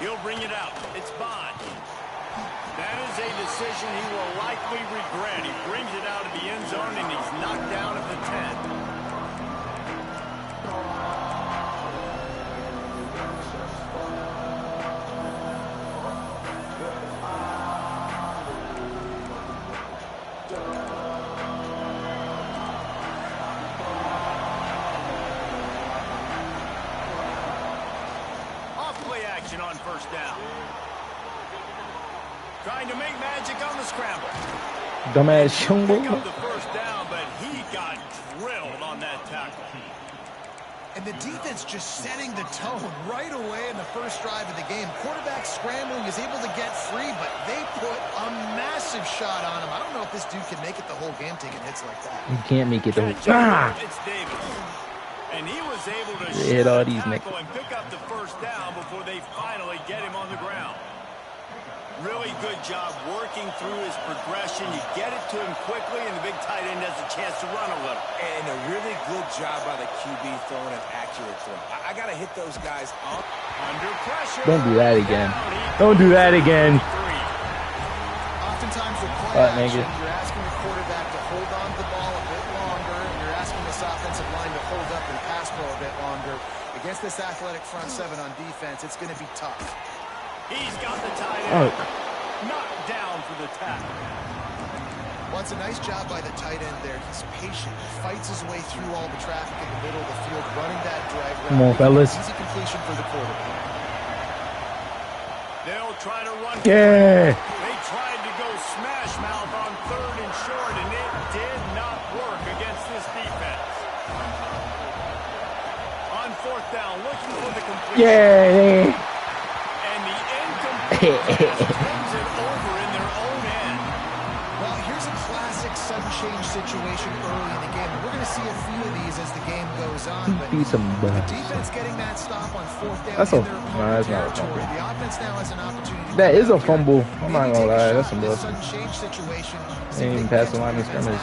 He'll bring it out. It's Bond. That is a decision he will likely regret. He brings it out of the end zone, and he's knocked down at the 10. On first down. Trying to make magic on the scramble. Dumbass Pick up the first down, but he got drilled on that tackle. And the defense just setting the tone right away in the first drive of the game. Quarterback scrambling, is able to get free, but they put a massive shot on him. I don't know if this dude can make it the whole game taking hits like that. You can't make it the whole It's Davis. And he was able to hit all these tackle and pick up the first down before they finally get him on the ground. Really good job working through his progression. You get it to him quickly, and the big tight end has a chance to run a little. And a really good job by the QB throwing an accurate throw. I got to hit those guys up. Under pressure. Don't do that again. Don't do that again. Oftentimes with play action, you're asking the quarterback to hold on to the ball a bit longer, and you're asking this offensive line to hold up and pass pro a bit longer. Against this athletic front seven on defense, it's going to be tough. He's got the tight end. Knocked down for the tackle. Well, it's a nice job by the tight end there. He's patient. He fights his way through all the traffic in the middle of the field, running that drag route. Come on, fellas. Easy completion for the quarterback. They'll try to run. Yeah. They tried to go smash mouth on third and short, and it did not work against this defense. On fourth down, looking for the completion. Yeah. And the incomplete turns it over in their own end. Well, here's a classic sudden change situation early in the game. We're going to see a few of these as the game goes on. But the defense getting that stop on fourth down. That's that's not a fumble. The offense now has an opportunity. That is a fumble. I'm not gonna lie. That's some bullshit. Sudden change situation. Ain't even past the line of scrimmage.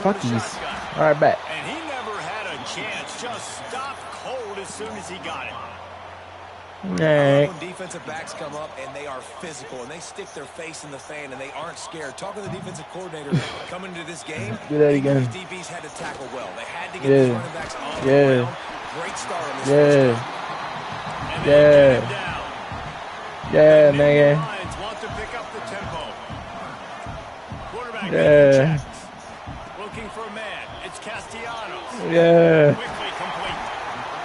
Fuck these. All right, back. And he never had a chance. Just stopped cold as soon as he got it. Nah. Defensive backs come up and they are physical and they stick their face in the fan and they aren't scared. Talking to the defensive coordinator coming into this game, do that again. These DBs had to tackle well. They had to get these running backs on the ground. Great start on this first drive. Yeah, man. Lions want to pick up the tempo. Quarterback yeah. Looking for a man. It's Castellanos. Yeah. Quickly complete.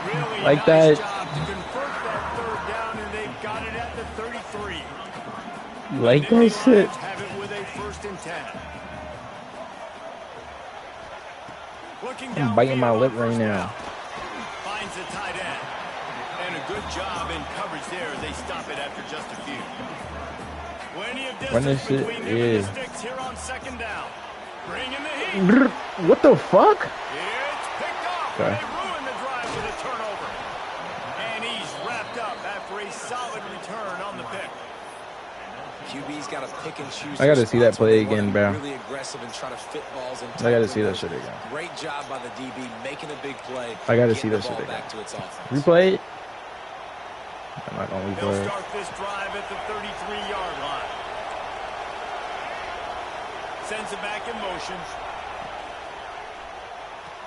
Really like nice that. job to convert that third down, and they've got it at the 33. Like that shit. Have it with a 1st and 10. I'm biting my lip right now. Finds the tight end. And a good job in coverage there as they stop it after just a few. Plenty of distance between them and the sticks here on 2nd down. Bring in the heat. What the fuck? It's picked off. Okay. They ruined the drive with a turnover. And he's wrapped up after a solid return on the pick. QB's got to pick and choose. I got to see that play again, bro. Really aggressive and try to fit balls in. I got to see that shit again. Great job by the DB making a big play. I got to see that shit again. Replay it. I'm not gonna replay it. They'll start this drive at the 33-yard line. Sends it back in motion.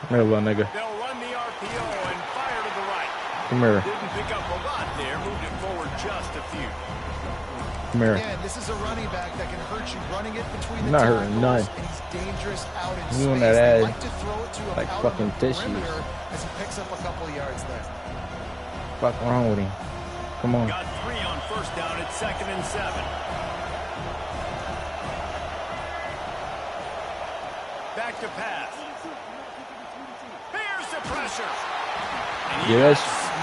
Come here, little nigga. They'll run the RPO and fire to the right. Come here. Didn't pick up a lot there. Moved it forward just a few. Come here. Again, this is a running back that can hurt you running it between the not hurting none. And he's dangerous out in you space. That ad, like to throw it to him like out fucking of the tissues. as he picks up a couple of yards there. Fuck wrong with him? Come on. Got 3 on 1st down at 2nd and 7. Back to pass. Here's the pressure. Yeah,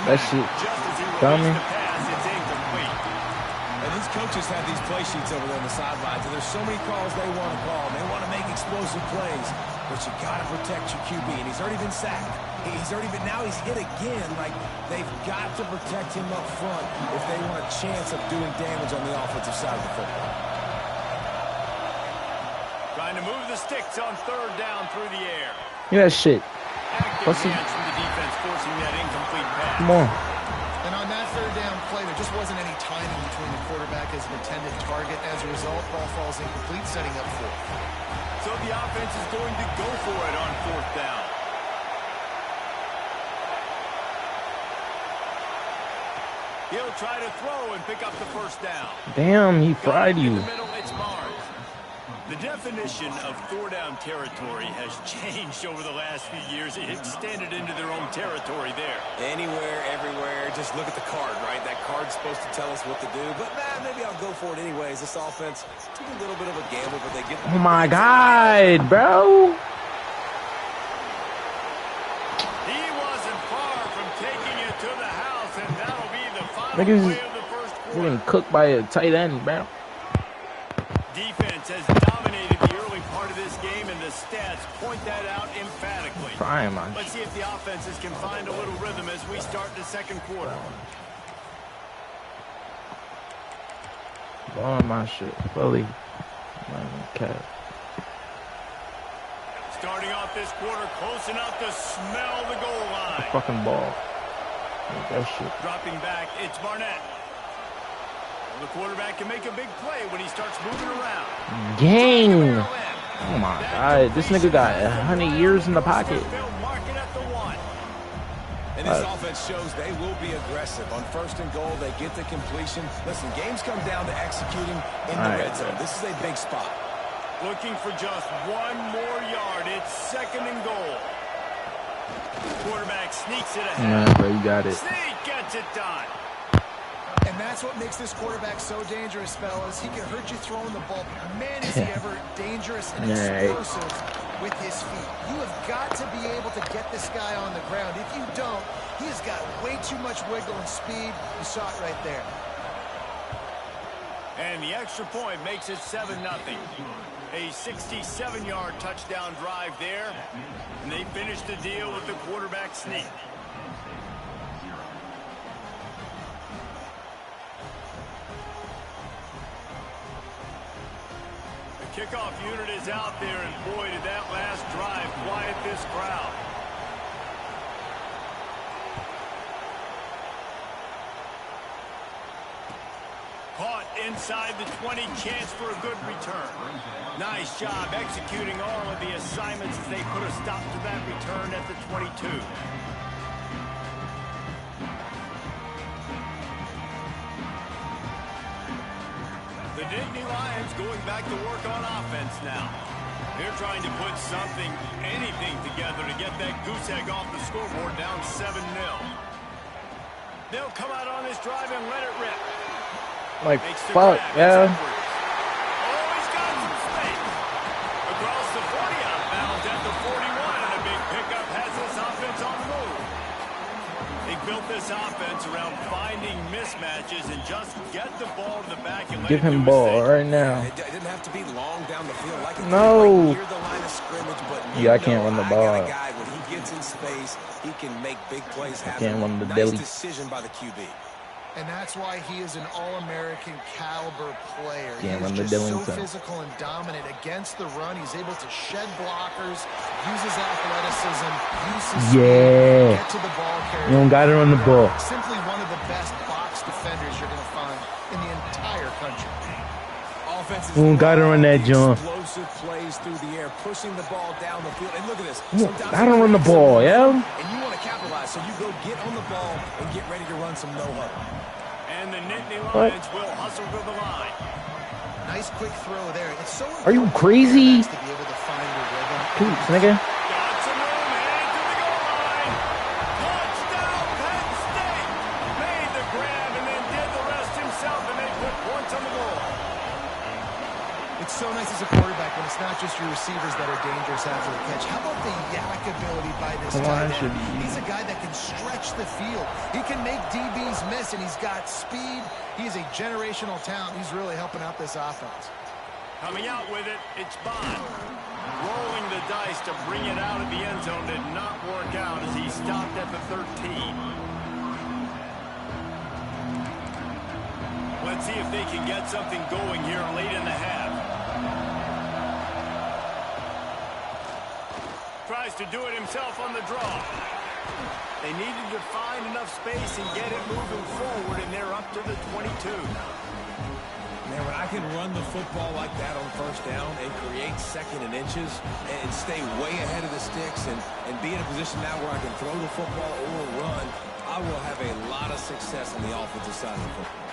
that shit. Tell me. It's incomplete. And these coaches have these play sheets over there on the sidelines, and there's so many calls they want to call. They want to make explosive plays, but you got to protect your QB, and he's already been sacked. He's already been, now he's hit again. Like, they've got to protect him up front if they want a chance of doing damage on the offensive side of the football. Trying to move the sticks on 3rd down through the air. Yeah, that shit. pussy. From the defense, forcing that incomplete pass. Come on. And on that third down play, there just wasn't any timing between the quarterback and his intended target. As a result, ball falls incomplete, setting up fourth. So the offense is going to go for it on fourth down. He'll try to throw and pick up the first down. Damn, he fried you. In the middle, it's Barnes. The definition of four-down territory has changed over the last few years. It extended into their own territory there. Anywhere, everywhere. Just look at the card, right? That card's supposed to tell us what to do. But, maybe I'll go for it anyways. This offense took a little bit of a gamble, but they get... Oh, my God, bro. He wasn't far from taking it to the house, and that'll be the final Niggas play of the first quarter. getting cooked by a tight end, bro. Defense has dominated the early part of this game, and the stats point that out emphatically. Prime, man. Let's see if the offenses can find a little rhythm as we start the second quarter. Ball on my shit, fully. Okay. Starting off this quarter, close enough to smell the goal line. Fucking ball. That shit. Dropping back, it's Barnett. The quarterback can make a big play when he starts moving around. Gang! Oh my God, this nigga got 100 years in the pocket. And this offense shows they will be aggressive. On first and goal, they get the completion. Listen, games come down to executing in the red zone. This is a big spot. Looking for just one more yard. It's second and goal. Quarterback sneaks it ahead. Nah, bro, you got it. Sneak gets it done. And that's what makes this quarterback so dangerous, fellas. He can hurt you throwing the ball. Man, is he ever dangerous and explosive with his feet. You have got to be able to get this guy on the ground. If you don't, he has got way too much wiggle and speed. You saw it right there. And the extra point makes it 7-0. A 67-yard touchdown drive there. And they finish the deal with the quarterback sneak. Kickoff unit is out there, and boy, did that last drive quiet this crowd. Caught inside the 20, chance for a good return. Nice job executing all of the assignments as they put a stop to that return at the 22. The Nittany Lions going back to work on offense now. They're trying to put something, anything together to get that goose egg off the scoreboard down 7-0. They'll come out on this drive and let it rip. Like, fuck, yeah. Oh, he's got some space. Across the 40, outbound at the 41, and a big pickup has this offense on the move. They built this offense around finding mismatches and just get the ball to the back and give him ball right now. It didn't have to be long down the field. Like no. Near the line of scrimmage, but yeah, I can't run the ball. Guy, when he gets in space, he can make big plays happen. Can't run the nice belly. Decision by the QB. And that's why he is an All-American caliber player. Can't he run is the just so Dillington. physical and dominant against the run. He's able to shed blockers, use his athleticism, use his speed, get to the ball carrier. You don't got it on the ball. Simply one of the best box defenders you're going to find in the entire country. Offenses you don't got it on that, John. Explosive plays through the air, pushing the ball down the field. And look at this. I don't run the ball, yeah? And you want to capitalize, so you go get on the ball and get ready to run some no-huddle. And the Nittany Lions will hustle to the line. Nice quick throw there. It's so are you crazy? to be able to find your rhythm. Coops, nigga. Got some room, headed to the goal line. Touchdown, Penn State. Made the grab and then did the rest himself, and they put points on the goal. It's so nice as a quarterback when it's not just your receivers that are dangerous after the catch. How about the yak ability by this tight end? He's a guy that can stretch the field. He can make DBs miss, and he's got speed. He's a generational talent. He's really helping out this offense. Coming out with it, it's Bond. Rolling the dice to bring it out of the end zone did not work out as he stopped at the 13. Let's see if they can get something going here late in the half. Tries tries to do it himself on the draw. They needed to find enough space and get it moving forward, and they're up to the 22. Man, when I can run the football like that on first down and create second and inches and stay way ahead of the sticks and be in a position now where I can throw the football or run, I will have a lot of success on the offensive side of the football.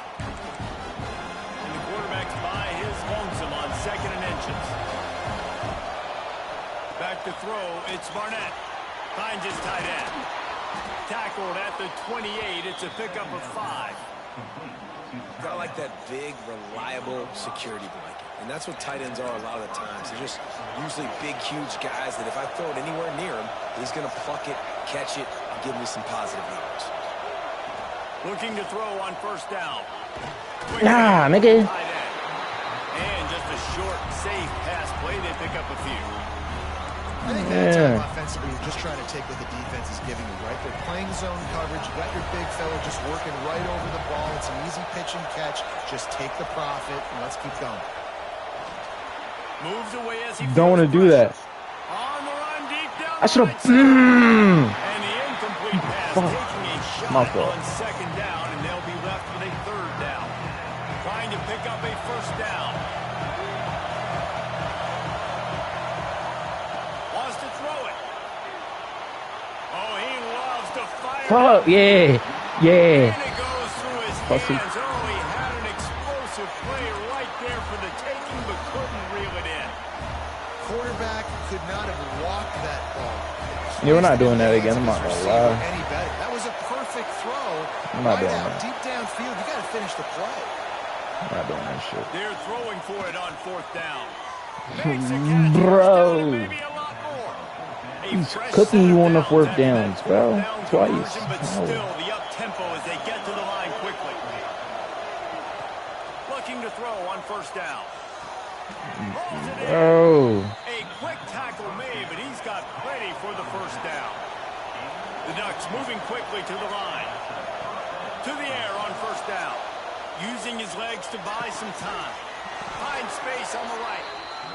And the quarterback's by his lonesome on second and inches. Back to throw, it's Barnett. Finds his tight end. Tackled at the 28, it's a pickup of 5. I like that big, reliable security blanket. And that's what tight ends are a lot of the times. They're just usually big, huge guys that if I throw it anywhere near him, he's going to pluck it, catch it, and give me some positive yards. Looking to throw on first down. Yeah, nigga. And just a short, safe pass play. They pick up a few. I think that time offensively, you're just trying to take what the defense is giving you, right? They're playing zone coverage. You got your big fella just working right over the ball. It's an easy pitch and catch. Just take the profit and let's keep going. Moves away as he don't want to do that. On the run, deep down. I should have. And the incomplete pass taking a shot fault. on second down, and they'll be left with a third down. Trying to pick up a first down. Wants to throw it. Oh, he loves to fire. Fuck, yeah. Yeah. And it goes through his Pussy. hands. Oh, he had an explosive play right there for the taking, but couldn't reel it in. Quarterback could not have walked that ball. Yeah, we're not doing that again. I'm not gonna lie. Any better. That was a perfect throw. I'm not doing out, that. deep downfield. You got to finish the play. I'm not doing that shit. They're throwing for it on fourth down. Makes a catch. Bro. Maybe a lot more. A He's fresh cooking set you of on the downs fourth after downs, that bro. fourth down Twice. conversion, but No. still the up-tempo as they get to the line quickly. Looking to throw on first down. Bro. A quick tackle made, but he's got plenty for the first down. The Ducks moving quickly to the line. To the air on first down. Using his legs to buy some time. Find space on the right.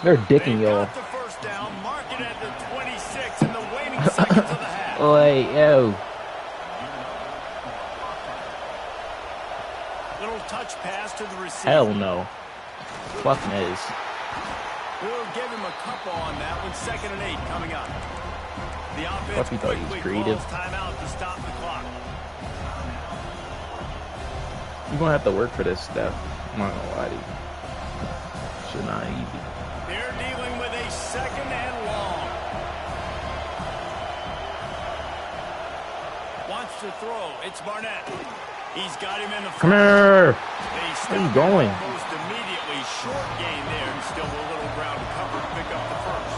They're dicking They y'all. got the first down, mark it at the 26 in the waning seconds of the half. Oi, yo. Little touch pass to the receiver. Hell no. Fuck Miz. We'll give him a couple on that one. 2nd and 8 coming up. The offense Fuck, he thought he was quickly creative. calls timeout to stop the clock. You're gonna have to work for this stuff. I'm not gonna lie to you. Shit not easy. They're dealing with a 2nd and long. Wants to throw. It's Barnett. He's got him in the front. Come here. Where are you going? Almost immediately. Short gain there, and still a little ground to cover to pick up the first.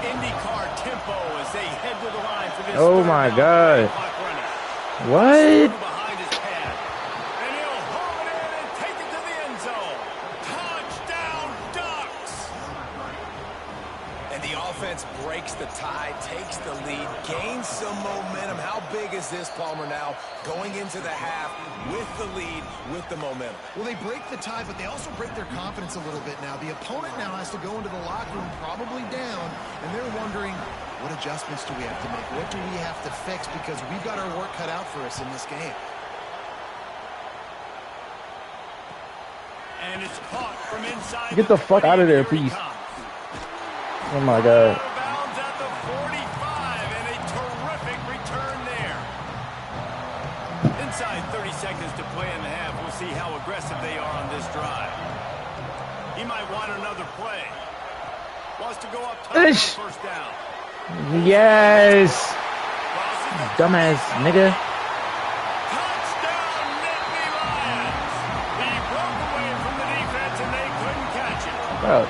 IndyCar tempo as they head to the line for this. Oh my God. What? Behind his pad. And he'll haul it in and take it to the end zone. Touchdown, Ducks! And the offense breaks the tie, takes the lead, gains some momentum. How big is this, Palmer, now? Going into the half with the lead, with the momentum. Well, they break the tie, but they also break their confidence a little bit now. The opponent now has to go into the locker room probably down, and they're wondering, what adjustments do we have to make? What do we have to fix? Because we've got our work cut out for us in this game. And it's caught from inside. Get the fuck out of there, please. Oh my God. Bounds at the 45, and a terrific return there. Inside 30 seconds to play in the half. We'll see how aggressive they are on this drive. He might want another play. Wants to go up top on first down. Yes. Dumbass nigga. Touchdown, Nittany Lions. He broke away from the defense, and they couldn't catch it. Bro.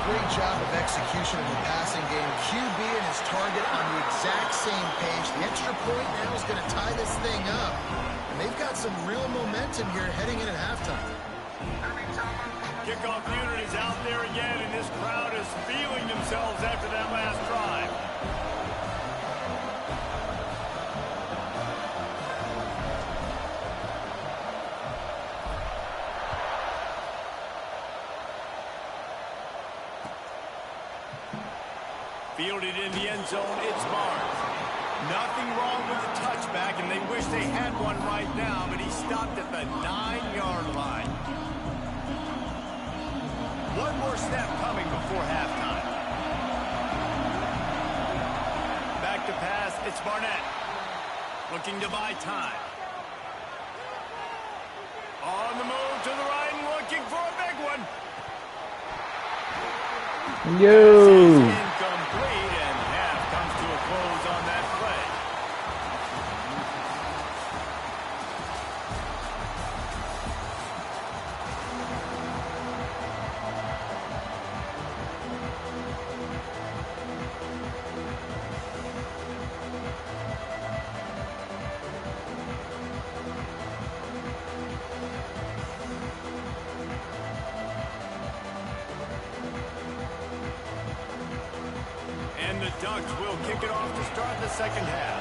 Great job of execution in the passing game. QB and his target on the exact same page. The extra point now is going to tie this thing up. And they've got some real momentum here heading in at halftime. Kickoff unit is out there again, and this crowd is feeling themselves after that last drive. Fielded in the end zone, it's Barnes. Nothing wrong with the touchback, and they wish they had one right now, but he stopped at the 9-yard line. One more snap coming before halftime. Back to pass, it's Barnett. Looking to buy time. On the move to the right and looking for a big one. Yo. Incomplete, and half comes to a close on that play. And the Ducks will kick it off to start the second half.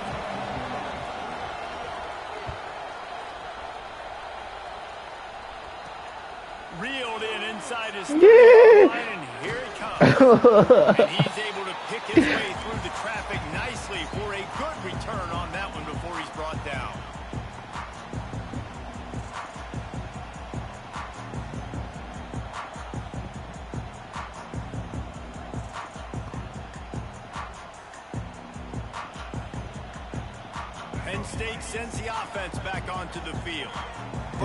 Reeled in inside his line, and here he comes. And he's able to pick his way through the traffic nicely for a good return on that one before he's brought down. Penn State sends the offense back onto the field.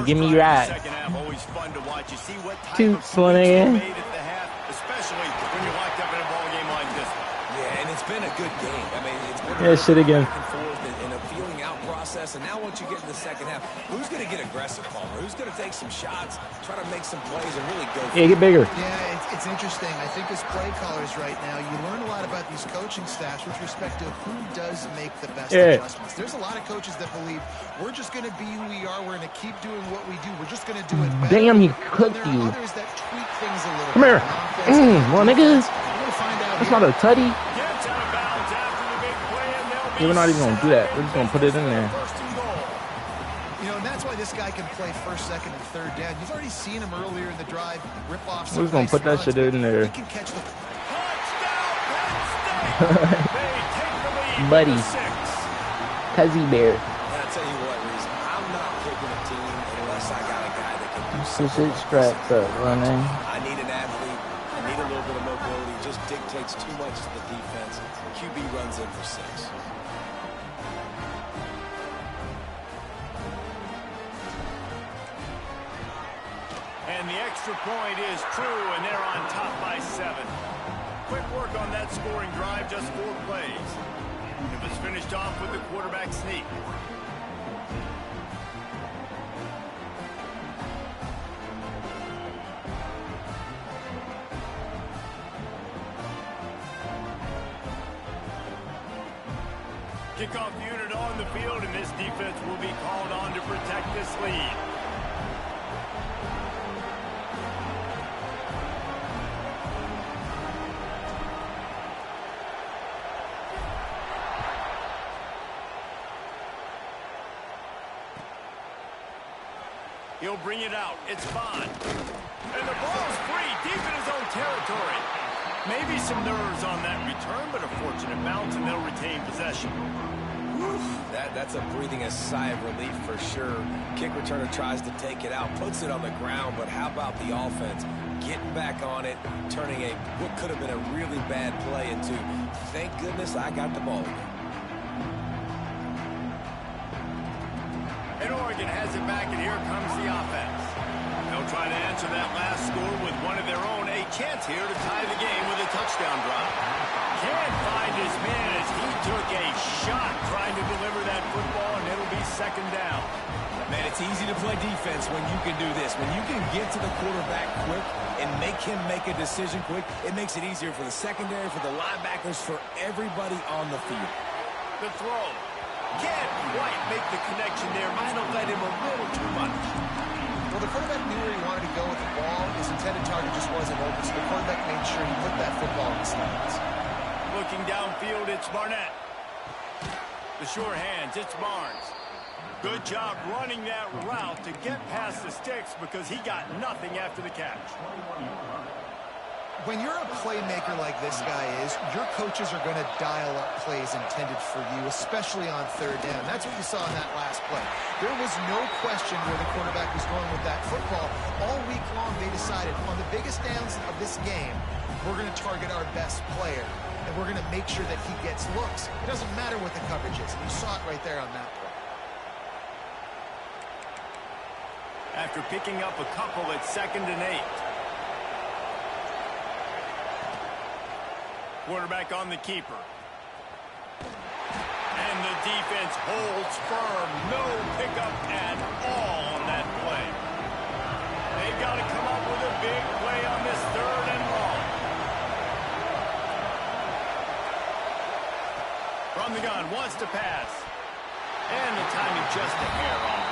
Give me right. Second half, always fun to watch. You see what type Too of funny. made at the half, especially when you're locked up in a ball game like this one. Yeah, and it's been a good game. I mean, it's been Yeah, shit again. back and forth in a feeling out process. And now once you get in the second half, who's going to get aggressive, Palmer? Who's going to take some shots, try to make some plays, and really go for Yeah, get bigger. Yeah, it's interesting. I think as play callers right now, you learn a lot about these coaching staffs with respect to who does make the best adjustments. There's a lot of coaches that believe we're just going to be who we are. We're going to keep doing what we do. We're just going to do it better. Damn, he cooked There you. are others that tweak things a little Come bit. here. Well, nigga. We're going to find out That's here. not a tutty. Gets out of bounds after the big play, and they'll be We're not even going to do that. We're just going to put it in there. first and goal. You know, and that's why this guy can play first, second, and third down. You've already seen him earlier in the drive rip off some We're just going to nice put that runs, shit in but there. he can catch the Touchdown, Penn State. They take the lead Buddy. with 6. Cuzzy bear. And I tell you what, Reese, I'm not picking a team unless I got a guy that can do This something. shit strapped up, running. I need an athlete. I need a little bit of mobility. Just dictates too much to the defense. QB runs in for 6. And the extra point is true, and they're on top by 7. Quick work on that scoring drive, just 4 plays. It was finished off with the quarterback sneak. Kickoff unit on the field, and this defense will be called on to protect this lead. He'll bring it out. It's Bond. And the ball's free, deep in his own territory. Maybe some nerves on that return, but a fortunate bounce, and they'll retain possession. That's a breathing a sigh of relief for sure. Kick returner tries to take it out, puts it on the ground, but how about the offense getting back on it, turning what could have been a really bad play into, thank goodness I got the ball again. And Oregon has it back, and here comes the offense. They'll try to answer that last score with one of their own. A chance here to tie the game with a touchdown drive. Can't find his man as he took a shot trying to deliver that football, and it'll be second down. Man, it's easy to play defense when you can do this. When you can get to the quarterback quick and make him make a decision quick, it makes it easier for the secondary, for the linebackers, for everybody on the field. The throw. Can't quite make the connection there. Might have led him a little too much. Well, the quarterback knew where he wanted to go with the ball. His intended target just wasn't open, so the quarterback made sure he put that football in the stands. Looking downfield, it's Barnett. The sure hands, it's Barnes. Good job running that route to get past the sticks because he got nothing after the catch. When you're a playmaker like this guy is, your coaches are going to dial up plays intended for you, especially on third down. That's what you saw in that last play. There was no question where the quarterback was going with that football. All week long, they decided on the biggest downs of this game, we're going to target our best player, and we're going to make sure that he gets looks. It doesn't matter what the coverage is, and you saw it right there on that play. After picking up a couple at 2nd and 8. Quarterback on the keeper. And the defense holds firm. No pickup at all on that play. They've got to come up with a big play on this 3rd and long. From the gun, wants to pass. And the timing just a hair off.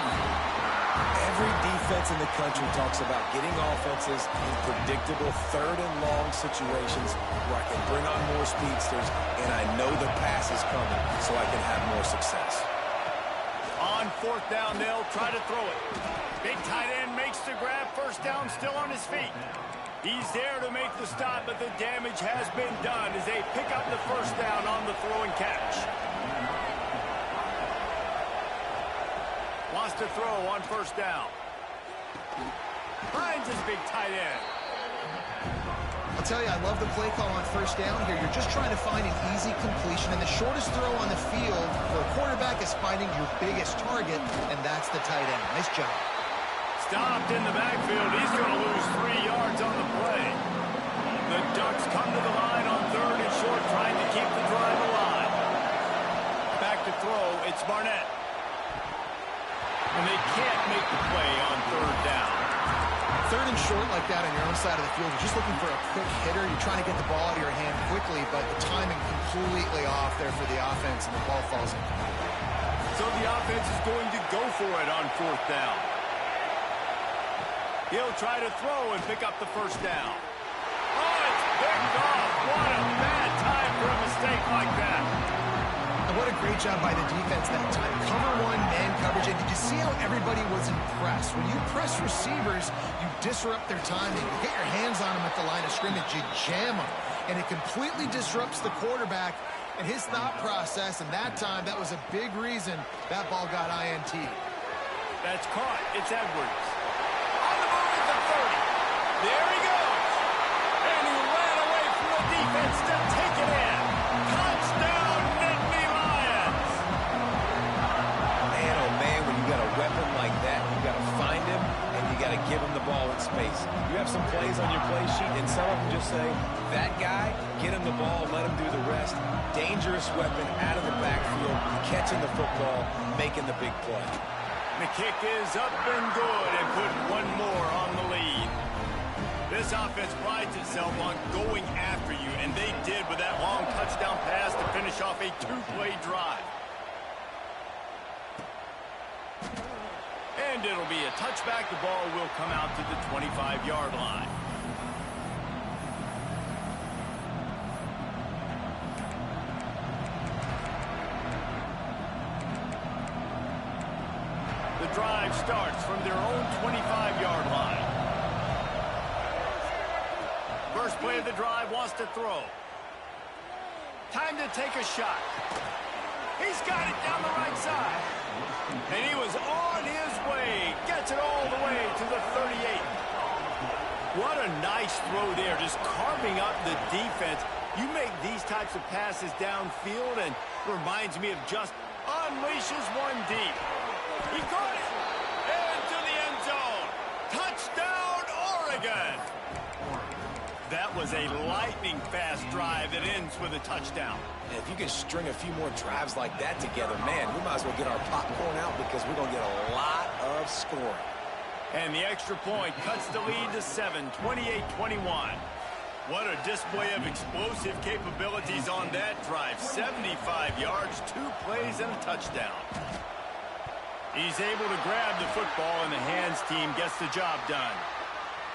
Every defense in the country talks about getting offenses in predictable 3rd and long situations where I can bring on more speedsters and I know the pass is coming so I can have more success. On 4th down, they'll try to throw it. Big tight end makes the grab. 1st down, still on his feet. He's there to make the stop, but the damage has been done as they pick up the 1st down on the throw and catch. Wants to throw on 1st down. Finds his big tight end. I'll tell you, I love the play call on 1st down here. You're just trying to find an easy completion, and the shortest throw on the field for a quarterback is finding your biggest target, and that's the tight end. Nice job. Stopped in the backfield. He's going to lose 3 yards on the play. The Ducks come to the line on 3rd and short, trying to keep the drive alive. Back to throw. It's Barnett. And they can't make the play on 3rd down. 3rd and short like that on your own side of the field, you're just looking for a quick hitter. You're trying to get the ball out of your hand quickly, but the timing completely off there for the offense, and the ball falls incomplete. So the offense is going to go for it on 4th down. He'll try to throw and pick up the 1st down. Oh, it's picked off. What a bad time for a mistake like that. And what a great job by the defense that time. Cover 1, man coverage. And did you see how everybody was impressed? When you press receivers, you disrupt their timing. You get your hands on them at the line of scrimmage. You jam them. And it completely disrupts the quarterback and his thought process. And that time, that was a big reason that ball got INT. That's caught. It's Edwards. On the move at the 30. There he goes. And he ran away from the defense to take it in. Touchdown, Nittany Lions. Man, oh man, when you got a weapon like that, you got to find him and you got to give him the ball in space. You have some plays on your play sheet, and some of them just say, that guy, get him the ball, let him do the rest. Dangerous weapon out of the backfield, catching the football, making the big play. The kick is up and good and put one more on the lead. This offense prides itself on going after you, and they did with that long touchdown pass to finish off a 2-play drive. And it'll be a touchback. The ball will come out to the 25-yard line. The drive starts from their own 25-yard line. First play of the drive, wants to throw. Time to take a shot. He's got it down the right side. And he was on his way. Gets it all the way to the 38. What a nice throw there, just carving up the defense. You make these types of passes downfield, and it reminds me of just unleashes one deep. He caught it into the end zone. Touchdown, Oregon. That was a lightning-fast drive that ends with a touchdown. And if you can string a few more drives like that together, man, we might as well get our popcorn out because we're going to get a lot of scoring. And the extra point cuts the lead to 7, 28-21. What a display of explosive capabilities on that drive. 75 yards, 2 plays, and a touchdown. He's able to grab the football, and the hands team gets the job done.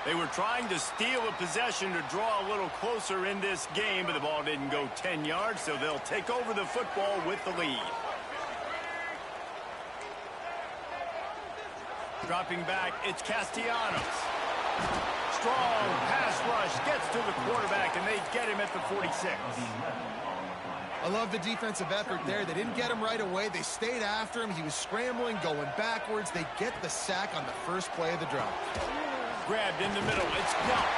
They were trying to steal a possession to draw a little closer in this game, but the ball didn't go 10 yards, so they'll take over the football with the lead. Dropping back, it's Castellanos. Strong pass rush gets to the quarterback, and they get him at the 46. I love the defensive effort there. They didn't get him right away. They stayed after him. He was scrambling, going backwards. They get the sack on the first play of the drive. Grabbed in the middle. It's Gump.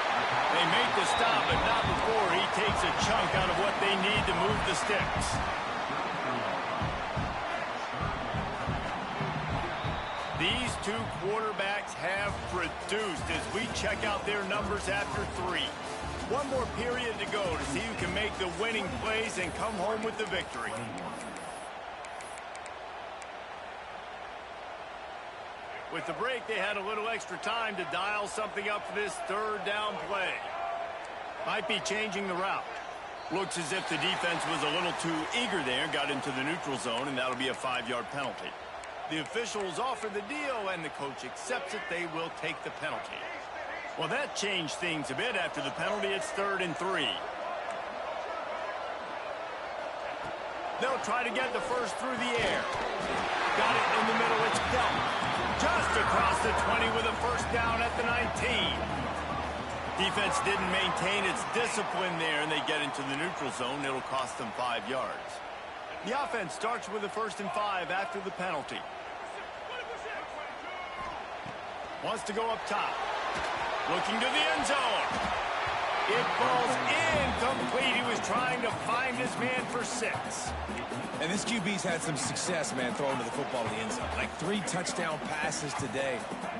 They make the stop, but not before he takes a chunk out of what they need to move the sticks. These two quarterbacks have produced as we check out their numbers after 3. One more period to go to see who can make the winning plays and come home with the victory. With the break, they had a little extra time to dial something up for this third down play. Might be changing the route. Looks as if the defense was a little too eager there, got into the neutral zone, and that'll be a 5-yard penalty. The officials offer the deal, and the coach accepts it. They will take the penalty. Well, that changed things a bit. After the penalty, it's 3rd and 3. They'll try to get the first through the air. Got it in the middle. It's Gump. Just across the 20 with a first down at the 19. Defense didn't maintain its discipline there, and they get into the neutral zone. It'll cost them 5 yards. The offense starts with a 1st and 5 after the penalty. Wants to go up top. Looking to the end zone. It falls incomplete. He was trying to find his man for 6. And this QB's had some success, man, throwing to the football in the end zone. Like 3 touchdown passes today.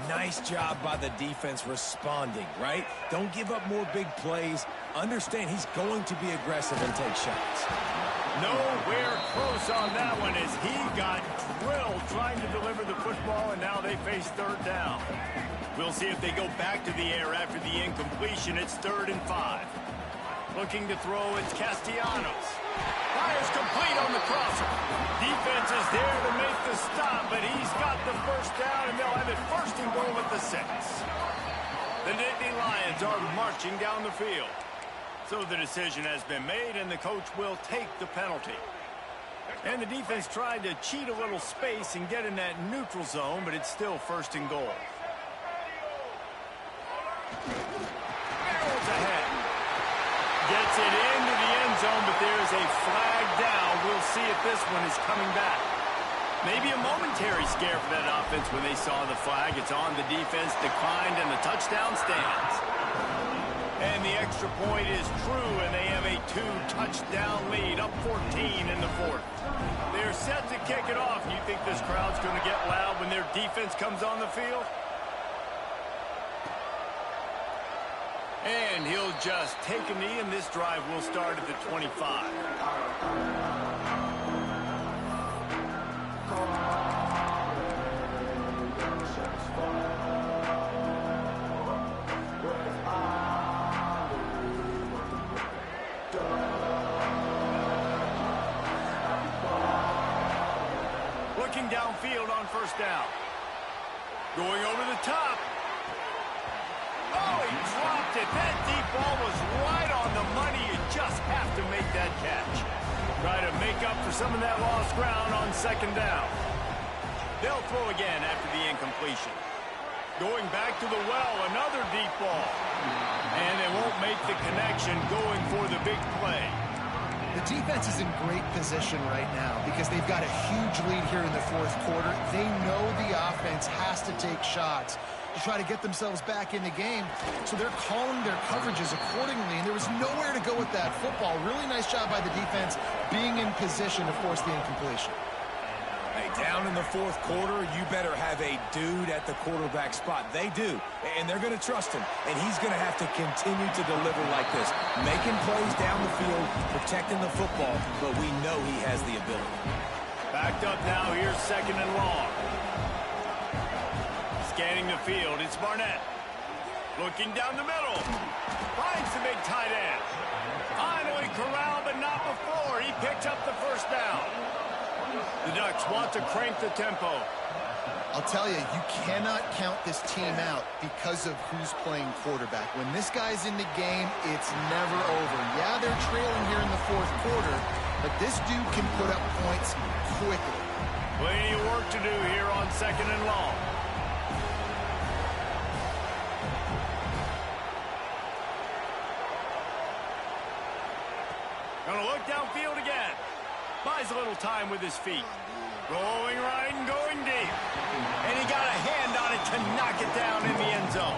Nice job by the defense responding, right? Don't give up more big plays. Understand he's going to be aggressive and take shots. Nowhere close on that one as he got drilled trying to deliver the football, and now they face 3rd down. We'll see if they go back to the air after the incompletion. It's 3rd and 5. Looking to throw, it's Castellanos. Fires complete on the crosser. Defense is there to make the stop, but he's got the first down, and they'll have it 1st and goal at the 6. The Nittany Lions are marching down the field. So the decision has been made, and the coach will take the penalty. And the defense tried to cheat a little space and get in that neutral zone, but it's still 1st and goal. Barrels ahead. Gets it into the end zone, but there's a flag down. We'll see if this one is coming back. Maybe a momentary scare for that offense when they saw the flag. It's on the defense, declined, and the touchdown stands. And the extra point is true, and they have a 2-touchdown lead, up 14 in the 4th. They're set to kick it off. You think this crowd's going to get loud when their defense comes on the field? And he'll just take a knee, and this drive will start at the 25. Looking downfield on 1st down. Going over the top. Oh, he dropped it. That deep ball was right on the money. You just have to make that catch. Try to make up for some of that lost ground on 2nd down. They'll throw again after the incompletion. Going back to the well, another deep ball. And they won't make the connection going for the big play. The defense is in great position right now because they've got a huge lead here in the 4th quarter. They know the offense has to take shots to try to get themselves back in the game. So they're calling their coverages accordingly, and there was nowhere to go with that football. Really nice job by the defense being in position to force the incompletion. Hey, down in the 4th quarter, you better have a dude at the quarterback spot. They do, and they're going to trust him, and he's going to have to continue to deliver like this, making plays down the field, protecting the football, but we know he has the ability. Backed up now, here's 2nd and long. Scanning the field, it's Barnett. Looking down the middle. Finds the big tight end. Finally corralled, but not before. He picked up the first down. The Ducks want to crank the tempo. I'll tell you, you cannot count this team out because of who's playing quarterback. When this guy's in the game, it's never over. Yeah, they're trailing here in the 4th quarter, but this dude can put up points quickly. Plenty of work to do here on 2nd and long. Gonna look downfield again. Buys a little time with his feet. Rolling right and going deep. And he got a hand on it to knock it down in the end zone.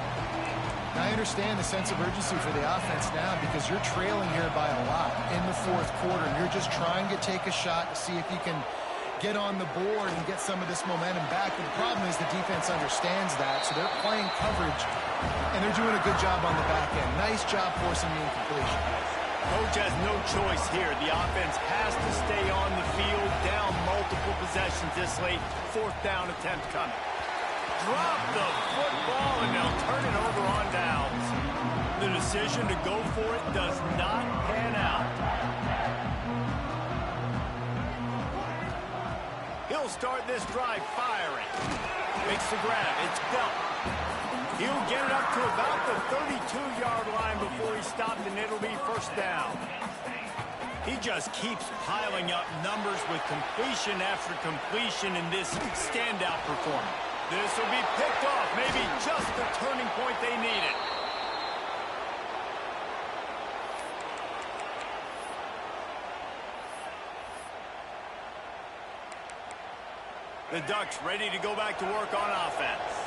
I understand the sense of urgency for the offense now because you're trailing here by a lot in the fourth quarter. And you're just trying to take a shot to see if you can get on the board and get some of this momentum back. But the problem is the defense understands that, so they're playing coverage, and they're doing a good job on the back end. Nice job forcing the incompletion. Coach has no choice here. The offense has to stay on the field, down multiple possessions this late. Fourth down attempt coming. Drop the football, and they'll turn it over on downs. The decision to go for it does not pan out. He'll start this drive firing. Makes the grab. It's Belt. He'll get it up to about the 32-yard line before he stopped, and it'll be first down. He just keeps piling up numbers with completion after completion in this standout performance. This will be picked off, maybe just the turning point they needed. The Ducks ready to go back to work on offense.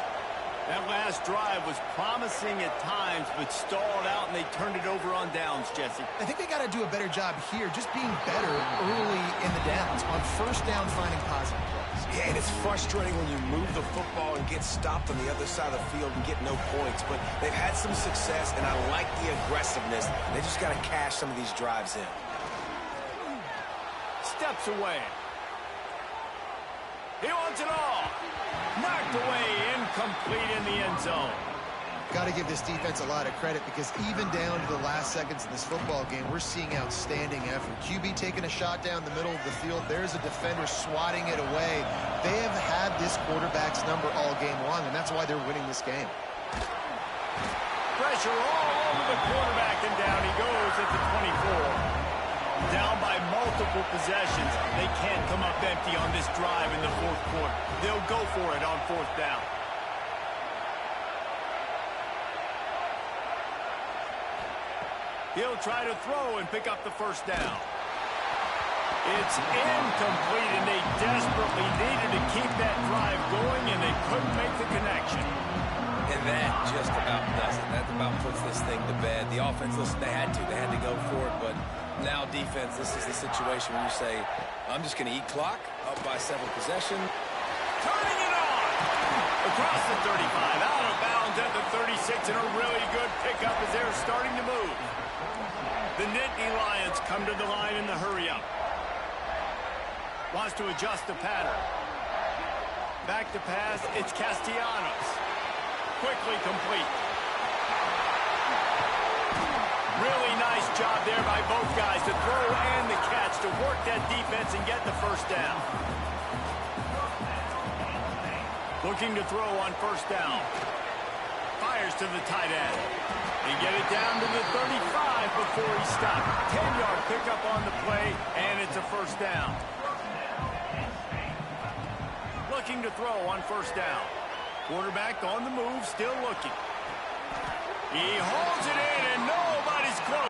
That last drive was promising at times, but stalled out, and they turned it over on downs, Jesse. I think they got to do a better job here, just being better early in the downs, on first down finding positive plays. Yeah, and it's frustrating when you move the football and get stopped on the other side of the field and get no points, but they've had some success, and I like the aggressiveness. They just got to cash some of these drives in. Steps away. He wants it all. Knocked away, incomplete in the end zone. Got to give this defense a lot of credit because even down to the last seconds in this football game, we're seeing outstanding effort. QB taking a shot down the middle of the field. There's a defender swatting it away. They have had this quarterback's number all game long, and that's why they're winning this game. Pressure all over the quarterback, and down he goes at the 24. Down by multiple possessions. They can't come up empty on this drive in the fourth quarter. They'll go for it on fourth down. He'll try to throw and pick up the first down. It's incomplete, and they desperately needed to keep that drive going, and they couldn't make the connection. And that just about does it. That about puts this thing to bed. The offense, listen, they had to go for it, but now defense, this is the situation where you say, I'm just going to eat clock, up by 7 possession. Turning it on! Across the 35, out of bounds at the 36, and a really good pickup as they're starting to move. The Nittany Lions come to the line in the hurry-up. Wants to adjust the pattern. Back to pass, it's Castellanos. Quickly complete. Really nice job there by both guys to throw and the catch to work that defense and get the first down. Looking to throw on first down. Fires to the tight end. They get it down to the 35 before he stopped. 10-yard pickup on the play, and it's a first down. Looking to throw on first down. Quarterback on the move, still looking. He holds it in, and nobody's close.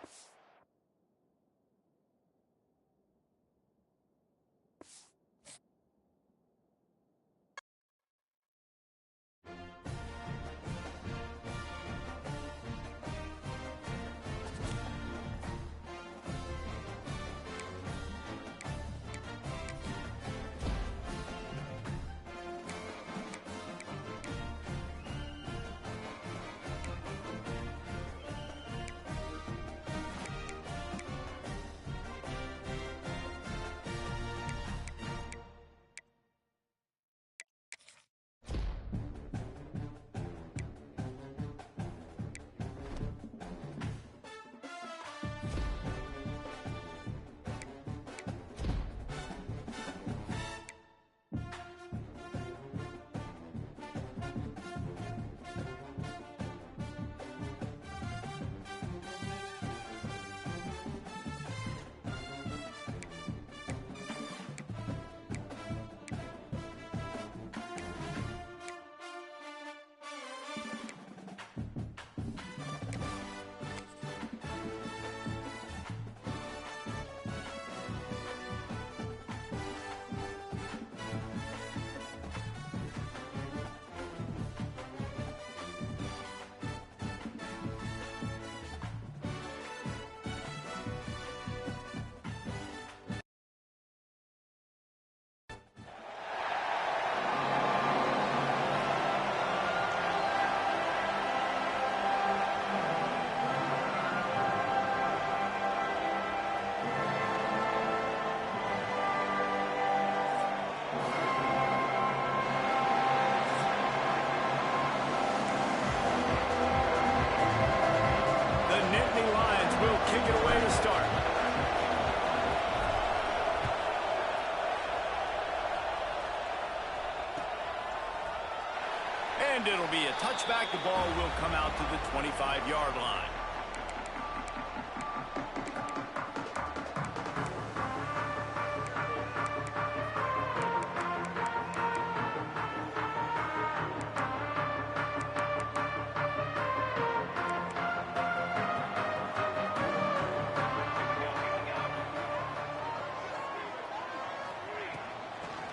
it'll be a touchback. The ball will come out to the 25-yard line.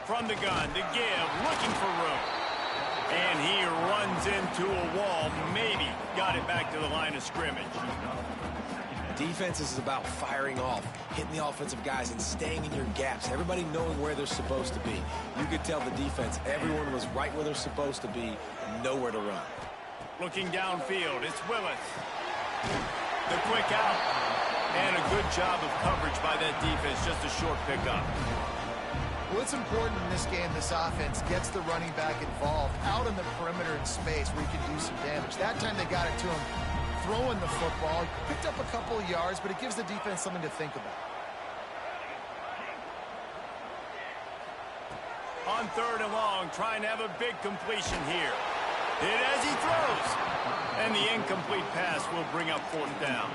From the gun to give, looking for room. And he runs into a wall. Maybe got it back to the line of scrimmage. Defense is about firing off, hitting the offensive guys and staying in your gaps. Everybody knowing where they're supposed to be. You could tell the defense, everyone was right where they're supposed to be, nowhere to run. Looking downfield, it's Willis. The quick out. And a good job of coverage by that defense, just a short pickup. Well, it's important in this game this offense gets the running back involved out in the perimeter in space where he can do some damage. That time they got it to him throwing the football. Picked up a couple of yards, but it gives the defense something to think about. On 3rd and long, trying to have a big completion here. Hit as he throws. And the incomplete pass will bring up 4th down.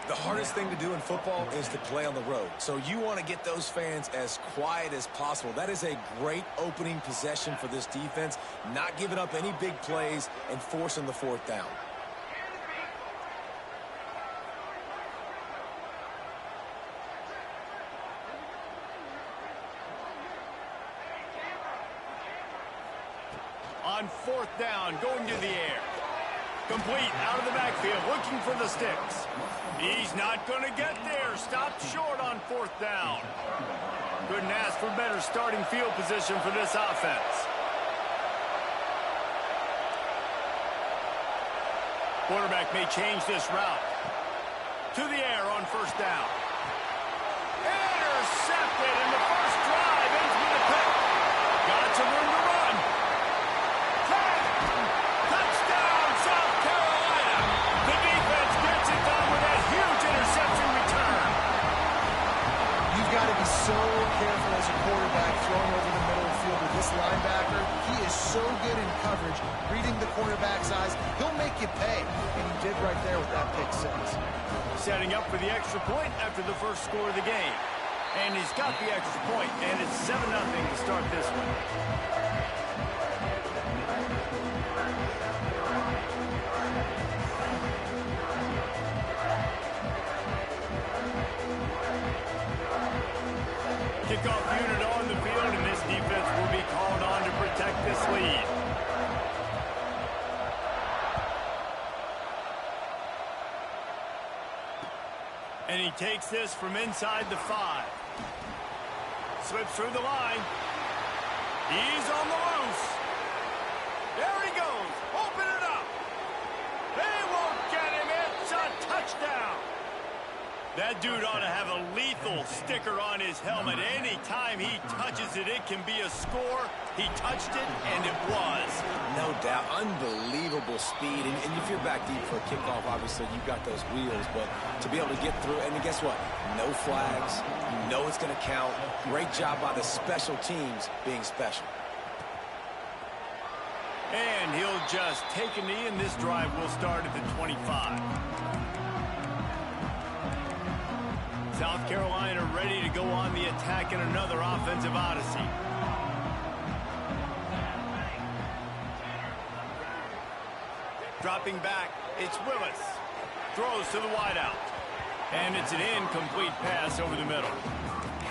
The hardest thing to do in football is to play on the road. So you want to get those fans as quiet as possible. That is a great opening possession for this defense, not giving up any big plays and forcing the 4th down. On 4th down, going to the air. Complete out of the backfield, looking for the sticks. He's not going to get there. Stopped short on 4th down. Couldn't ask for better starting field position for this offense. Quarterback may change this route. To the air on 1st down. Intercepted, and the first drive ends with a pick. Got some room to run. Touchdown, South Carolina. The defense gets it done with that huge interception return. You've got to be so careful as a quarterback throwing over the middle of the field with this linebacker. He is so good in coverage, reading the quarterback's eyes. He'll make you pay, and he did right there with that pick 6. Setting up for the extra point after the first score of the game. And he's got the extra point, and it's 7-0 to start this one. Kickoff unit on the field, and this defense will be called on to protect this lead. And he takes this from inside the 5. Slips through the line. He's on the loose. There he goes. Open it up. They won't get him. It's a touchdown. That dude ought to have a lethal sticker on his helmet. Anytime he touches it, it can be a score. He touched it, and it was. No doubt. Unbelievable speed. And if you're back deep for a kickoff, obviously you've got those wheels. But to be able to get through, and guess what? No flags. You know it's going to count. Great job by the special teams being special. And he'll just take a knee, and this drive will start at the 25. South Carolina ready to go on the attack in another offensive odyssey. Dropping back, it's Willis. Throws to the wideout. And it's an incomplete pass over the middle.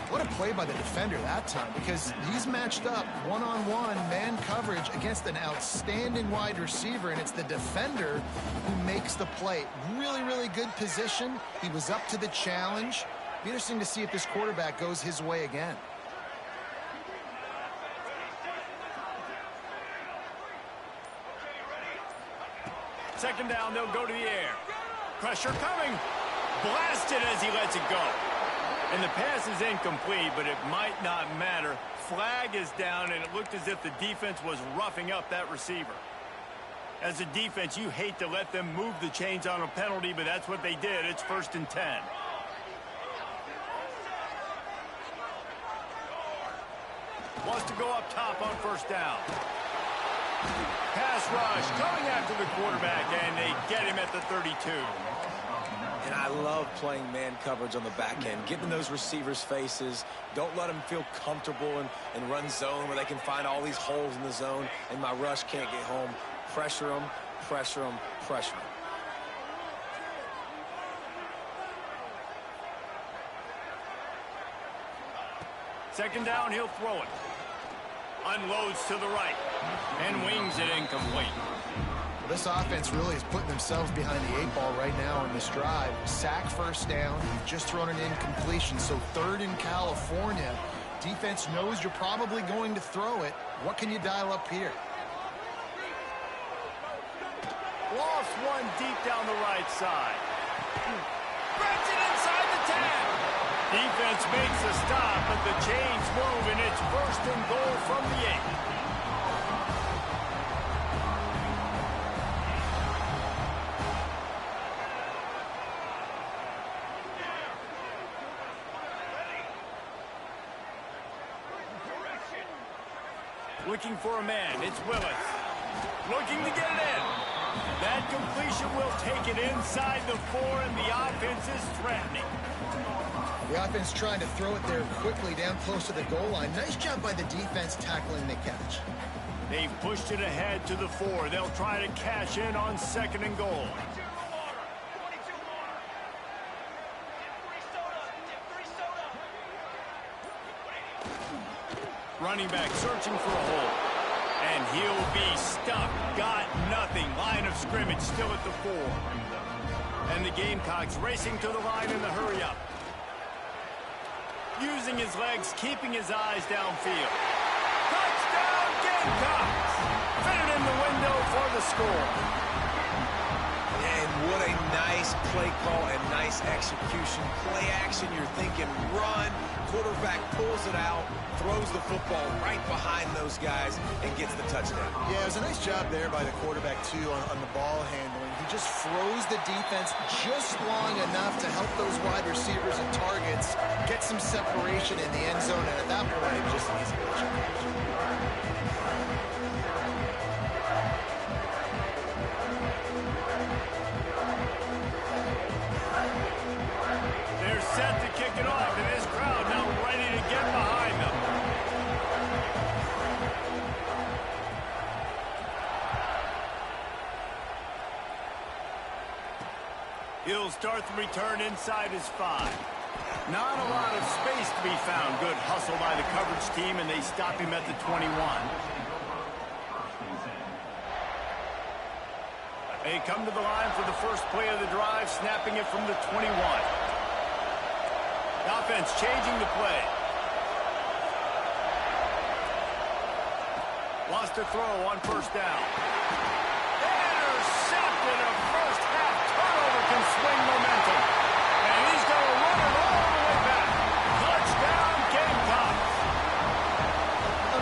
What a play by the defender that time, because he's matched up one-on-one man coverage against an outstanding wide receiver, and it's the defender who makes the play. Really, really good position. He was up to the challenge. Be interesting to see if this quarterback goes his way again. Second down, they'll go to the air. Pressure coming. Blasted as he lets it go. And the pass is incomplete, but it might not matter. Flag is down, and it looked as if the defense was roughing up that receiver. As a defense, you hate to let them move the chains on a penalty, but that's what they did. It's 1st and 10. Wants to go up top on 1st down. Pass rush coming after the quarterback, and they get him at the 32. And I love playing man coverage on the back end, getting those receivers' faces. Don't let them feel comfortable and run zone where they can find all these holes in the zone, and my rush can't get home. Pressure them, pressure them, pressure them. Second down, he'll throw it. Unloads to the right and wings it incomplete. Well, this offense really is putting themselves behind the 8 ball right now on this drive. Sack first down. You've just thrown an incompletion, so third in California. Defense knows you're probably going to throw it. What can you dial up here? Lost one deep down the right side. Grabs it inside the 10. Defense makes a stop, but the chains move, and it's first and goal from the 8. Looking for a man, it's Willis. Looking to get it in. That completion will take it inside the 4, and the offense is threatening. The offense trying to throw it there quickly down close to the goal line. Nice job by the defense tackling the catch. They've pushed it ahead to the 4. They'll try to cash in on second and goal. Running back searching for a hole. And he'll be stuck. Got nothing. Line of scrimmage still at the 4. And the Gamecocks racing to the line in the hurry-up. Using his legs, keeping his eyes downfield. Touchdown, Gamecocks! Fitted in the window for the score. And what a nice play call and nice execution. Play action, you're thinking run. Quarterback pulls it out, throws the football right behind those guys, and gets the touchdown. Yeah, it was a nice job there by the quarterback, too, on the ball handling. He just froze the defense just long enough to help those wide receivers and targets get some separation in the end zone, and at that point, it was just an easy catch. They're set to kick it off, and this crowd now ready to get behind them. He'll start the return inside his 5. Not a lot of space to be found. Good hustle by the coverage team, and they stop him at the 21. They come to the line for the first play of the drive, snapping it from the 21. Offense changing the play. Lost a throw on first down. Intercepted. A first half turnover can swing momentum. And he's going to run it all the way back. Touchdown, Gamecocks.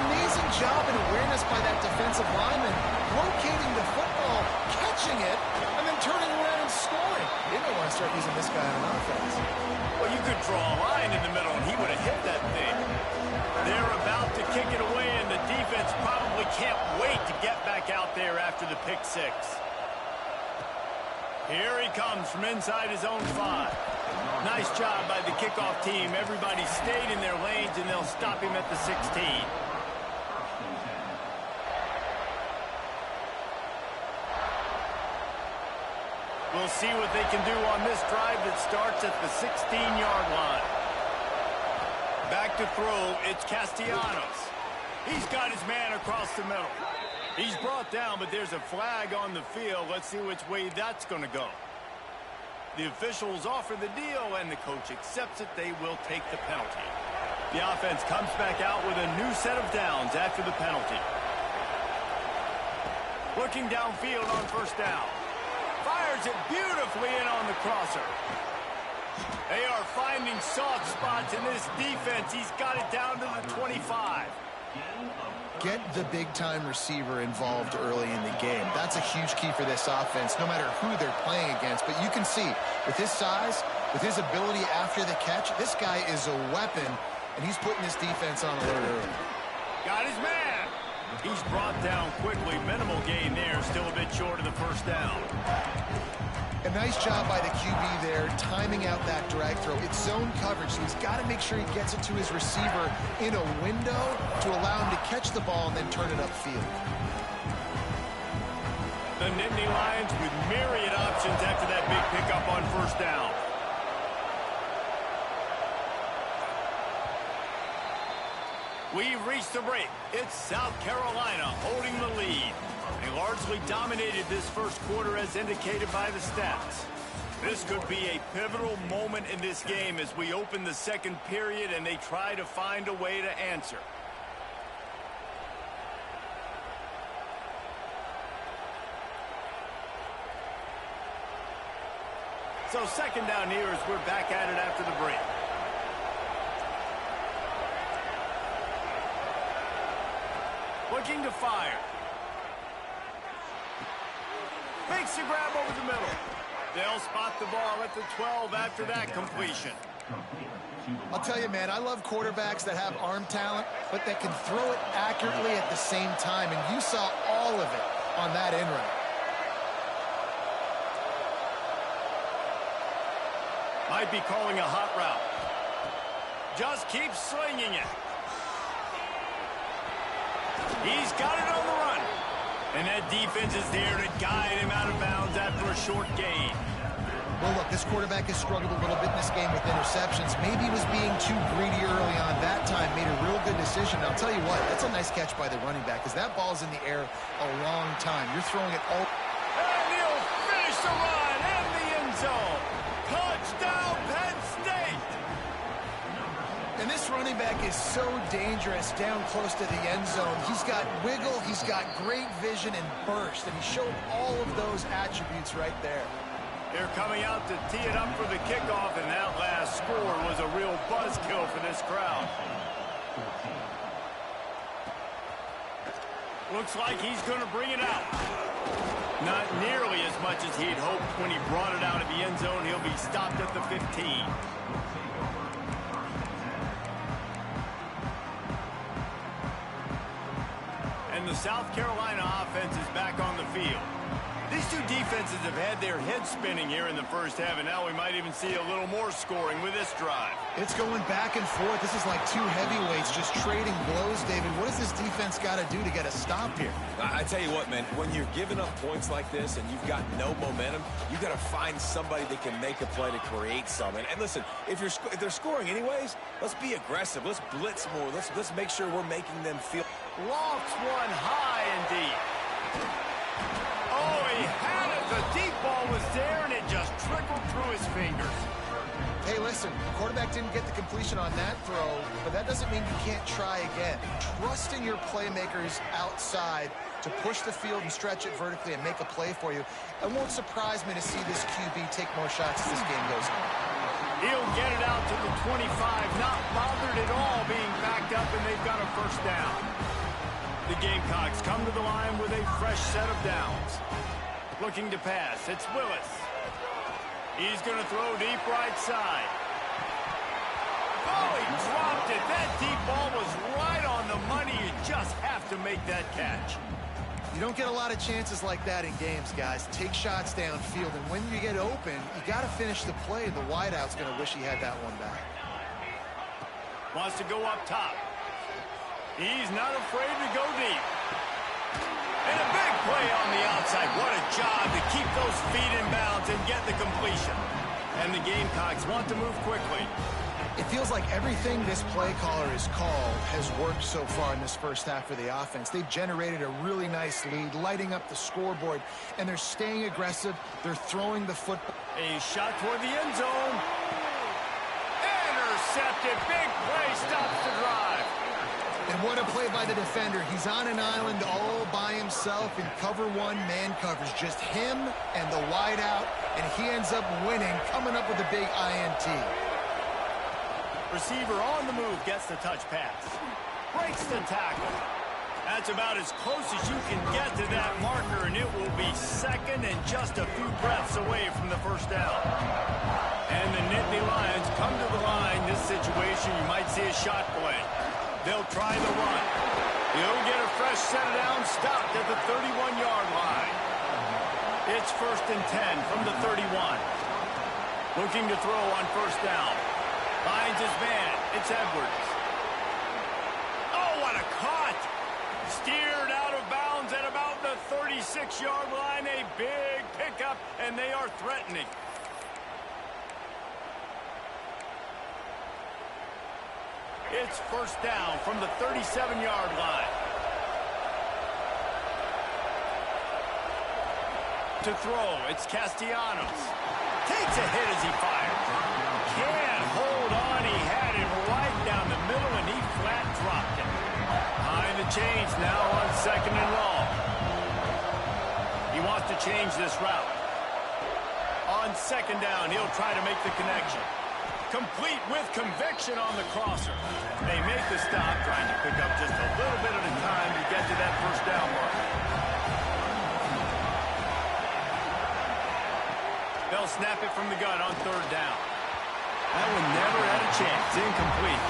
Amazing job and awareness by that defensive lineman, locating the football, catching it, and then turning around and scoring. They may want to start using this guy on offense. Well, you could draw a line in the middle, and he would have hit that thing. They're about to kick it away, and the defense probably can't wait to get back out there after the pick 6. Here he comes from inside his own 5. Nice job by the kickoff team. Everybody stayed in their lanes, and they'll stop him at the 16. We'll see what they can do on this drive that starts at the 16-yard line. Back to throw, it's Castellanos. He's got his man across the middle. He's brought down, but there's a flag on the field. Let's see which way that's going to go. The officials offer the deal, and the coach accepts it. They will take the penalty. The offense comes back out with a new set of downs after the penalty. Looking downfield on first down. Fires it beautifully in on the crosser. They are finding soft spots in this defense. He's got it down to the 25. Get the big-time receiver involved early in the game. That's a huge key for this offense, no matter who they're playing against. But you can see, with his size, with his ability after the catch, this guy is a weapon, and he's putting this defense on alert early. Got his man. He's brought down quickly. Minimal gain there. Still a bit short of the first down. A nice job by the QB there, timing out that drag throw. It's zone coverage, so he's got to make sure he gets it to his receiver in a window to allow him to catch the ball and then turn it upfield. The Nittany Lions with myriad options after that big pickup on first down. We've reached the break. It's South Carolina holding the lead. They largely dominated this first quarter as indicated by the stats. This could be a pivotal moment in this game as we open the second period and they try to find a way to answer. So second down here as we're back at it after the break. Looking to fire. Makes the grab over the middle. They'll spot the ball at the 12 after that completion. I'll tell you, man, I love quarterbacks that have arm talent, but that can throw it accurately at the same time, and you saw all of it on that in route. Might be calling a hot route. Just keep slinging it. He's got it on the run. And that defense is there to guide him out of bounds after a short gain. Well, look, this quarterback has struggled a little bit in this game with interceptions. Maybe he was being too greedy early on. That time made a real good decision. I'll tell you what, that's a nice catch by the running back because that ball's in the air a long time. You're throwing it all. And he'll finish the run in the end zone. Touchdown, Penn State. And this running back is so dangerous down close to the end zone. He's got wiggle, he's got great vision and burst, and he showed all of those attributes right there. They're coming out to tee it up for the kickoff, and that last score was a real buzzkill for this crowd. Looks like he's going to bring it out. Not nearly as much as he'd hoped when he brought it out of the end zone. He'll be stopped at the 15. And the South Carolina offense is back on the field. These two defenses have had their heads spinning here in the first half, and now we might even see a little more scoring with this drive. It's going back and forth. This is like two heavyweights just trading blows, David. What does this defense got to do to get a stop here? I tell you what, man, when you're giving up points like this and you've got no momentum, you've got to find somebody that can make a play to create something. And listen, if they're scoring anyways, let's be aggressive. Let's blitz more. Let's make sure we're making them feel. Lofts one high and deep. Oh, he had it. The deep ball was there, and it just trickled through his fingers. Hey, listen, the quarterback didn't get the completion on that throw, but that doesn't mean you can't try again. Trusting your playmakers outside to push the field and stretch it vertically and make a play for you. It won't surprise me to see this QB take more shots as this game goes on. He'll get it out to the 25, not bothered at all being backed up, and they've got a first down. The Gamecocks come to the line with a fresh set of downs. Looking to pass, it's Willis. He's going to throw deep right side. Oh, he dropped it. That deep ball was right on the money. You just have to make that catch. You don't get a lot of chances like that in games, guys. Take shots downfield, and when you get open, you got to finish the play. The wideout's going to wish he had that one back. Wants to go up top. He's not afraid to go deep. And a big play on the outside. What a job to keep those feet in bounds and get the completion. And the Gamecocks want to move quickly. It feels like everything this play caller has called has worked so far in this first half for the offense. They've generated a really nice lead, lighting up the scoreboard, and they're staying aggressive. They're throwing the football. A shot toward the end zone. Intercepted. Big play stops the drive. And what a play by the defender. He's on an island all by himself in cover one, man coverage. Just him and the wideout, and he ends up winning, coming up with a big INT. Receiver on the move, gets the touch pass. Breaks the tackle. That's about as close as you can get to that marker, and it will be second and just a few breaths away from the first down. And the Nittany Lions come to the line. This situation, you might see a shot play. They'll try the run. He'll get a fresh set down, stopped at the 31-yard line. It's 1st and 10 from the 31. Looking to throw on 1st down. Finds his man. It's Edwards. Oh, what a cut! Steered out of bounds at about the 36-yard line. A big pickup, and they are threatening. It's 1st down from the 37-yard line. To throw, it's Castellanos. Takes a hit as he fires. Can't hold on. He had it right down the middle, and he flat dropped it. Behind the chains now on 2nd and long. He wants to change this route. On 2nd down, he'll try to make the connection. Complete with conviction on the crosser. They make the stop, trying to pick up just a little bit at a time to get to that 1st down mark. They'll snap it from the gun on 3rd down. That one never had a chance. Incomplete.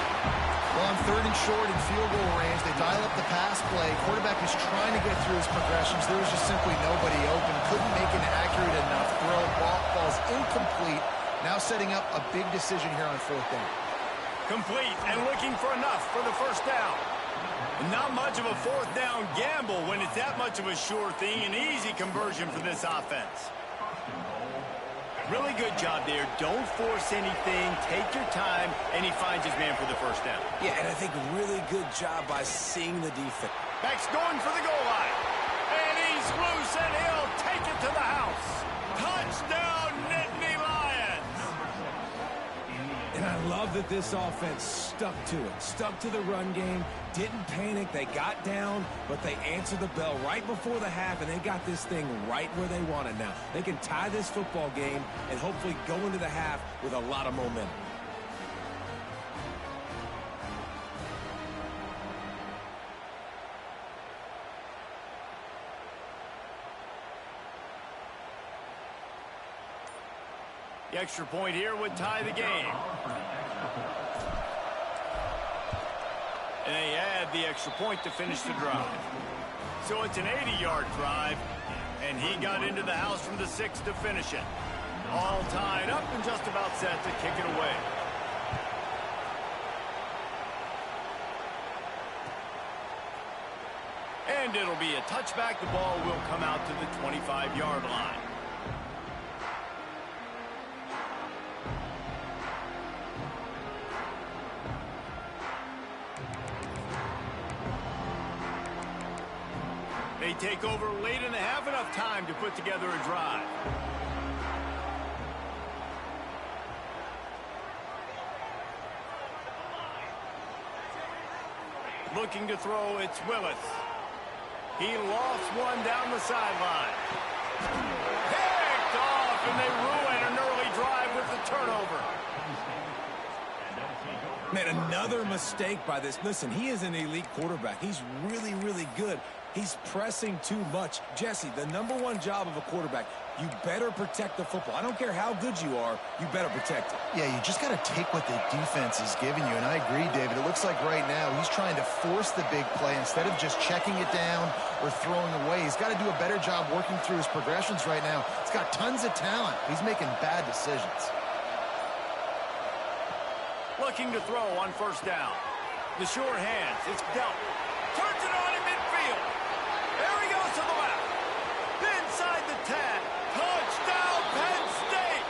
Well, on 3rd and short in field goal range, they dial up the pass play. Quarterback was trying to get through his progressions. There was just simply nobody open. Couldn't make an accurate enough throw. Ball falls incomplete. Now setting up a big decision here on 4th down. Complete and looking for enough for the 1st down. Not much of a 4th down gamble when it's that much of a sure thing. An easy conversion for this offense. Really good job there. Don't force anything. Take your time, and he finds his man for the 1st down. Yeah, and I think really good job by seeing the defense. Back's going for the goal line. And he's loose, and he'll take it to the house. Touchdown, Nittany Lions! And I love that this offense stuck to it. Stuck to the run game. Didn't panic. They got down, but they answered the bell right before the half, and they got this thing right where they want it now. They can tie this football game and hopefully go into the half with a lot of momentum. The extra point here would tie the game. And they add the extra point to finish the drive. So it's an 80-yard drive, and he got into the house from the 6 to finish it. All tied up and just about set to kick it away. And it'll be a touchback. The ball will come out to the 25-yard line. They take over late in the half, enough time to put together a drive. Looking to throw, it's Willis. He lost one down the sideline. Picked off, and they ruin an early drive with the turnover. Man, another mistake by this. Listen, he is an elite quarterback. He's really, really good. He's pressing too much. Jesse, the #1 job of a quarterback, you better protect the football. I don't care how good you are, you better protect it. Yeah, you just got to take what the defense is giving you, and I agree, David. It looks like right now he's trying to force the big play instead of just checking it down or throwing away. He's got to do a better job working through his progressions right now. He's got tons of talent. He's making bad decisions. Looking to throw on 1st down. The sure hands, it's dealt. Turns it on in midfield. There he goes to the left. Inside the 10. Touchdown, Penn State.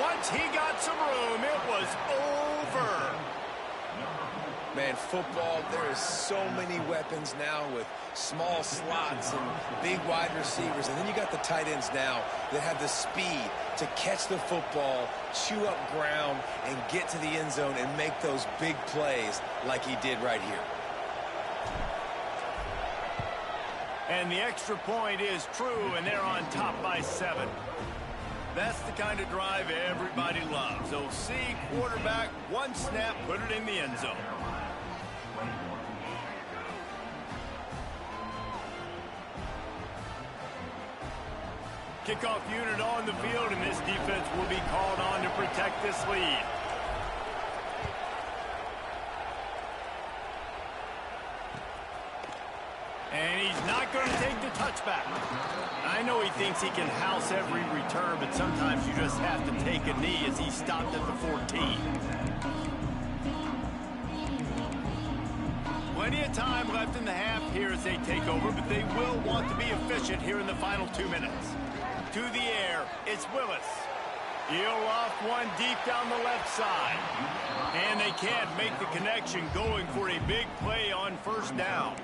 Once he got some room, it was over. Man, football, there is so many weapons now with small slots and big wide receivers. And then you got the tight ends now that have the speed to catch the football, chew up ground, and get to the end zone and make those big plays like he did right here. And the extra point is true, and they're on top by 7. That's the kind of drive everybody loves. OC, quarterback, one snap, put it in the end zone. Kickoff unit on the field, and this defense will be called on to protect this lead. quarterback going to take the touchback. I know he thinks he can house every return, but sometimes you just have to take a knee as he stopped at the 14. Plenty of time left in the half here as they take over, but they will want to be efficient here in the final 2 minutes. To the air, it's Willis. He'll off one deep down the left side. And they can't make the connection, going for a big play on first down.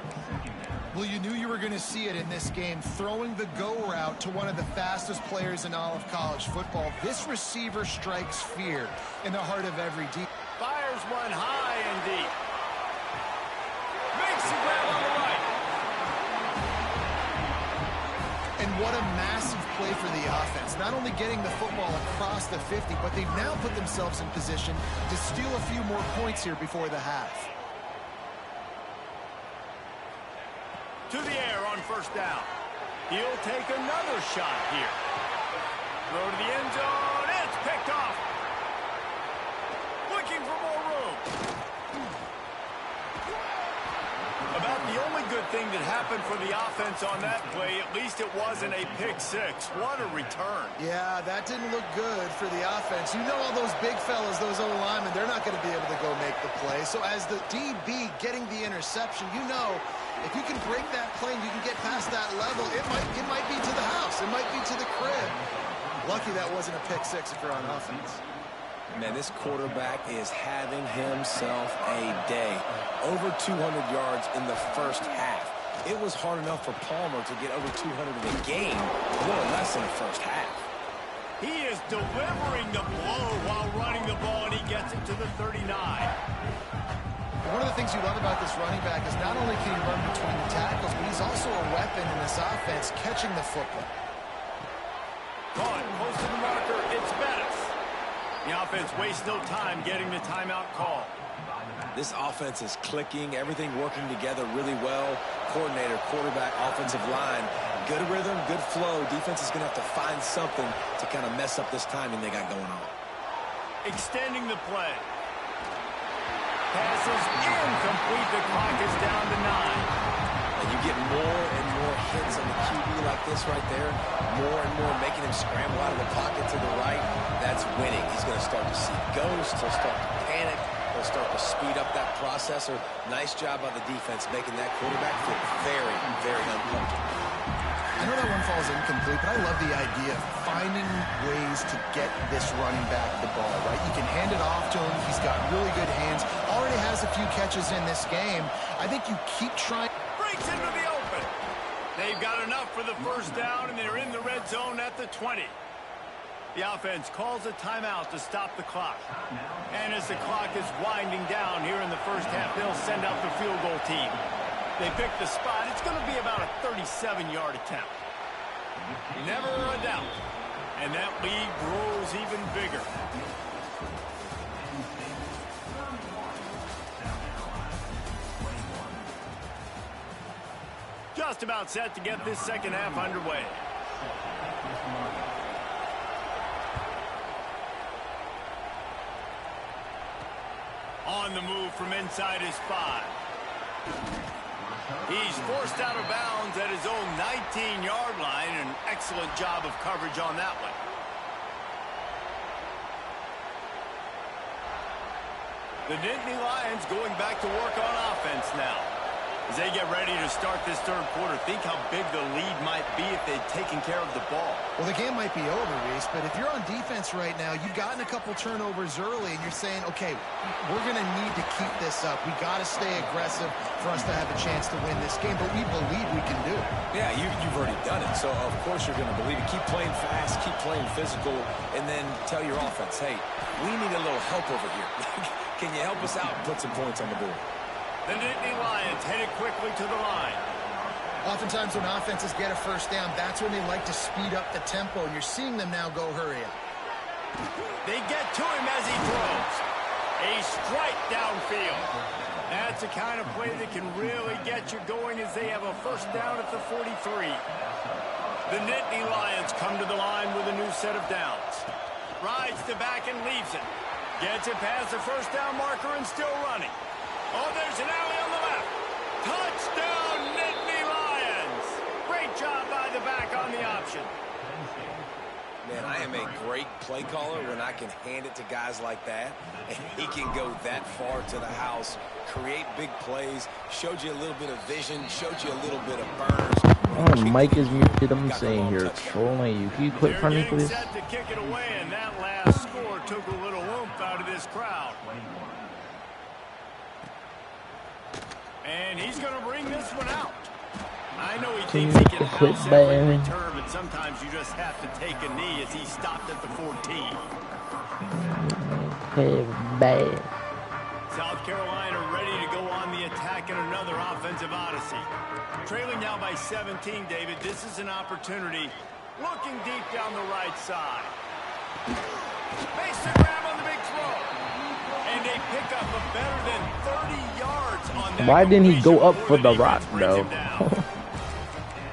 Well, you knew you were going to see it in this game, throwing the go route to one of the fastest players in all of college football. This receiver strikes fear in the heart of every deep. Fires one high and deep. Makes the grab on the right. And what a massive play for the offense. Not only getting the football across the 50, but they've now put themselves in position to steal a few more points here before the half. To the air on first down. He'll take another shot here. Throw to the end zone. It's picked off. Looking for more room. About the only good thing that happened for the offense on that play, at least it wasn't a pick six. What a return. Yeah, that didn't look good for the offense. You know, all those big fellas, those O-linemen, they're not going to be able to go make the play. So as the DB getting the interception, you know, if you can break that plane, you can get past that level. It might be to the house. It might be to the crib. Lucky that wasn't a pick six if you're on offense. Man, this quarterback is having himself a day. Over 200 yards in the first half. It was hard enough for Palmer to get over 200 in the game, a little less in the first half. He is delivering the blow while running the ball, and he gets it to the 39. One of the things you love about this running back is not only can he run between the tackles, but he's also a weapon in this offense, catching the football. Caught, close to the marker, it's Bettis. The offense wastes no time getting the timeout call. This offense is clicking, everything working together really well. Coordinator, quarterback, offensive line, good rhythm, good flow. Defense is going to have to find something to kind of mess up this timing they got going on. Extending the play. Pass is incomplete. The clock is down to 9. And you get more and more hits on the QB like this right there. More and more making him scramble out of the pocket to the right. That's winning. He's going to start to see ghosts. He'll start to panic. He'll start to speed up that processor. Nice job by the defense making that quarterback feel very, very uncomfortable. I know that one falls incomplete, but I love the idea of finding ways to get this running back the ball, right? You can hand it off to him. He's got really good hands. Already has a few catches in this game. I think you keep trying. Breaks into the open. They've got enough for the first down, and they're in the red zone at the 20. The offense calls a timeout to stop the clock. And as the clock is winding down here in the first half, they'll send out the field goal team. They pick the spot. It's going to be about a 37-yard attempt. Never a doubt. And that lead grows even bigger. Just about set to get this second half underway. On the move from inside his 5. He's forced out of bounds at his own 19-yard line. An excellent job of coverage on that one. The Nittany Lions going back to work on offense now. As they get ready to start this third quarter, think how big the lead might be if they'd taken care of the ball. Well, the game might be over, Reese, but if you're on defense right now, you've gotten a couple turnovers early, and you're saying, okay, we're going to need to keep this up. We got to stay aggressive for us to have a chance to win this game, but we believe we can do it. Yeah, you've already done it, so of course you're going to believe it. Keep playing fast, keep playing physical, and then tell your offense, hey, we need a little help over here. Can you help us out and put some points on the board? The Nittany Lions headed quickly to the line. Oftentimes when offenses get a first down, that's when they like to speed up the tempo, and you're seeing them now go hurry up. They get to him as he throws. A strike downfield. That's the kind of play that can really get you going as they have a first down at the 43. The Nittany Lions come to the line with a new set of downs. Rides the back and leaves it. Gets it past the first down marker and still running. Oh, there's an alley on the left. Touchdown, Nittany Lions. Good job by the back on the option. Man, I am a great play caller when I can hand it to guys like that. And he can go that far to the house, create big plays, showed you a little bit of vision, showed you a little bit of burners. Oh, Mike is muted. I'm saying here, trolling you. Can you quit for me, please? Set to kick it away, and that last score took a little oomph out of this crowd. And he's going to bring this one out. I know he thinks he can house every return, but sometimes you just have to take a knee as he stopped at the 14. Hey, bad. South Carolina ready to go on the attack in another offensive odyssey. Trailing now by 17, David. This is an opportunity. Looking deep down the right side. Makes the grab on the big throw. And they pick up a better than 30 yards on that. Why didn't he go up for the rock, though?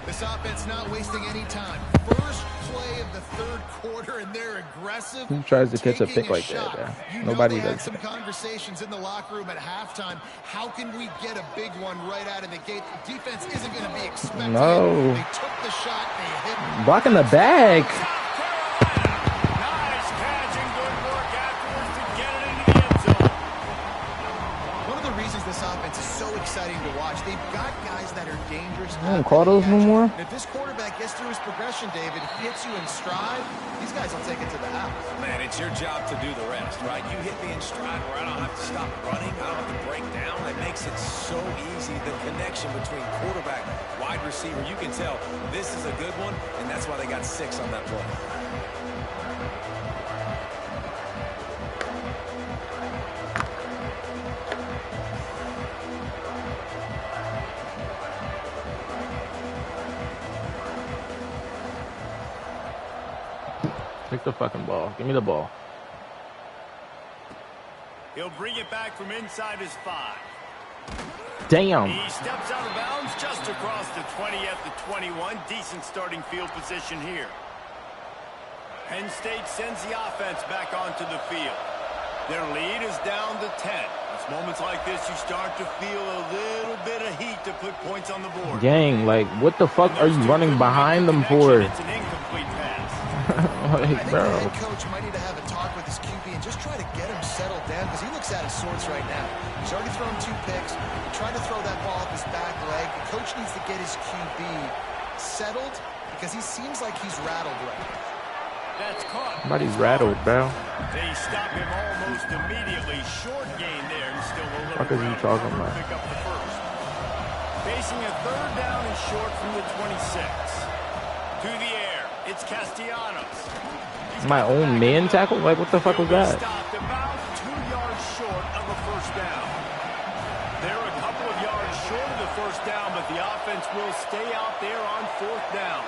This offense not wasting any time. First play of the third quarter, and they're aggressive. Who tries to catch a pick like that, bro? Nobody does. Some conversations in the locker room at halftime. How can we get a big one right out of the gate? The defense isn't going to be expecting. No. They took the shot. They hit. Blocking the bag. Nice catch and good work afterwards to get it into the end zone. One of the reasons this offense is so exciting to watch, they've got guys that are dangerous. I don't call those no more. If this quarterback gets through his progression, David, hits you in stride, these guys will take it to the house. Man, it's your job to do the rest, right? You hit me in stride where I don't have to stop running. I don't have to break down. It makes it so easy. The connection between quarterback, wide receiver, you can tell this is a good one, and that's why they got 6 on that play. Take the fucking ball. Give me the ball. He'll bring it back from inside his 5. Damn. He steps out of bounds just across the 20 at the 21. Decent starting field position here. Penn State sends the offense back onto the field. Their lead is down to 10. It's moments like this you start to feel a little bit of heat to put points on the board. Gang, like, what the fuck are you running behind them for? It's an incomplete pass. Like, I think bro. the head coach might need to have a talk with his QB and just try to get him settled down because he looks out of sorts right now. He's already thrown 2 picks. He tried to throw that ball up his back leg. The coach needs to get his QB settled because he seems like he's rattled right now. That's caught. Somebody's rattled, bro. They stop him almost immediately. Short gain there and still a little What are you talking about? Pick up the first. Facing a 3rd down and short from the 26. To the air. It's Castellanos. My own man tackle? Like, what the fuck was that? Stopped about 2 yards short of a first down. They're a couple of yards short of the first down, but the offense will stay out there on 4th down.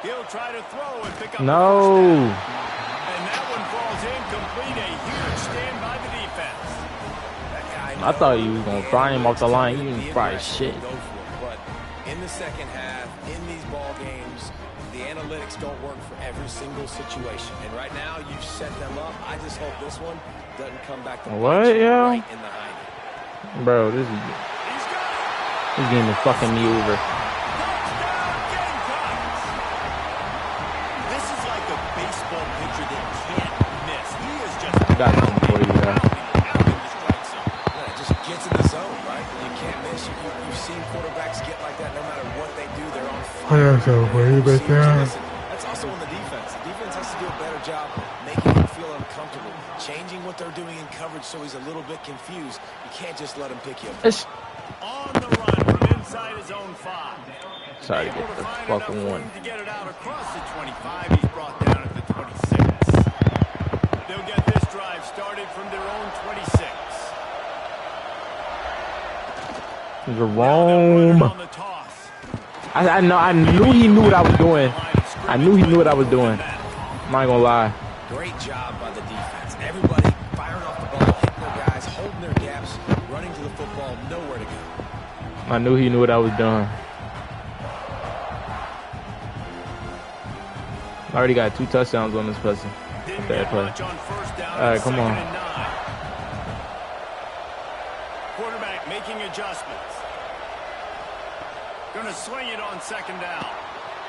He'll try to throw and pick up No. the first down. And that one falls incomplete. A huge stand by the defense. That guy I thought you was going to fry him off the line. You didn't fry shit. Go for it. But in the second half, in these ball games, the analytics don't work for every single situation. And right now, you've set them up. I just hope this one doesn't come back to What, bite you yo? right in the hiney. Bro, this game is fucking me over. Touchdown, Gamecocks! This is like a baseball pitcher that can't miss. He is just Got something for you, though. pounding the strike zone. Yeah, it just gets in the zone, right? You can't miss. You've seen quarterbacks get like that no matter what they do. They're on fire. That's also on the defense. The defense has to do a better job making him feel uncomfortable, changing what they're doing in coverage so he's a little bit confused. You can't just let him pick you up. On the run from inside his own 5. Sorry to get the fucking one. To get it out across the 25, he's brought down at the 26. They'll get this drive started from their own 26. Jerome. On the toss. I know. I knew he knew what I was doing. I knew he knew what I was doing. I'm not gonna lie. Great job by the defense. Everybody firing off the ball, hitting their guys, holding their gaps, running to the football, nowhere to go. I knew he knew what I was doing. I already got 2 touchdowns on this person. Bad play. All right, come on. Quarterback making adjustments. Going to swing it on second down.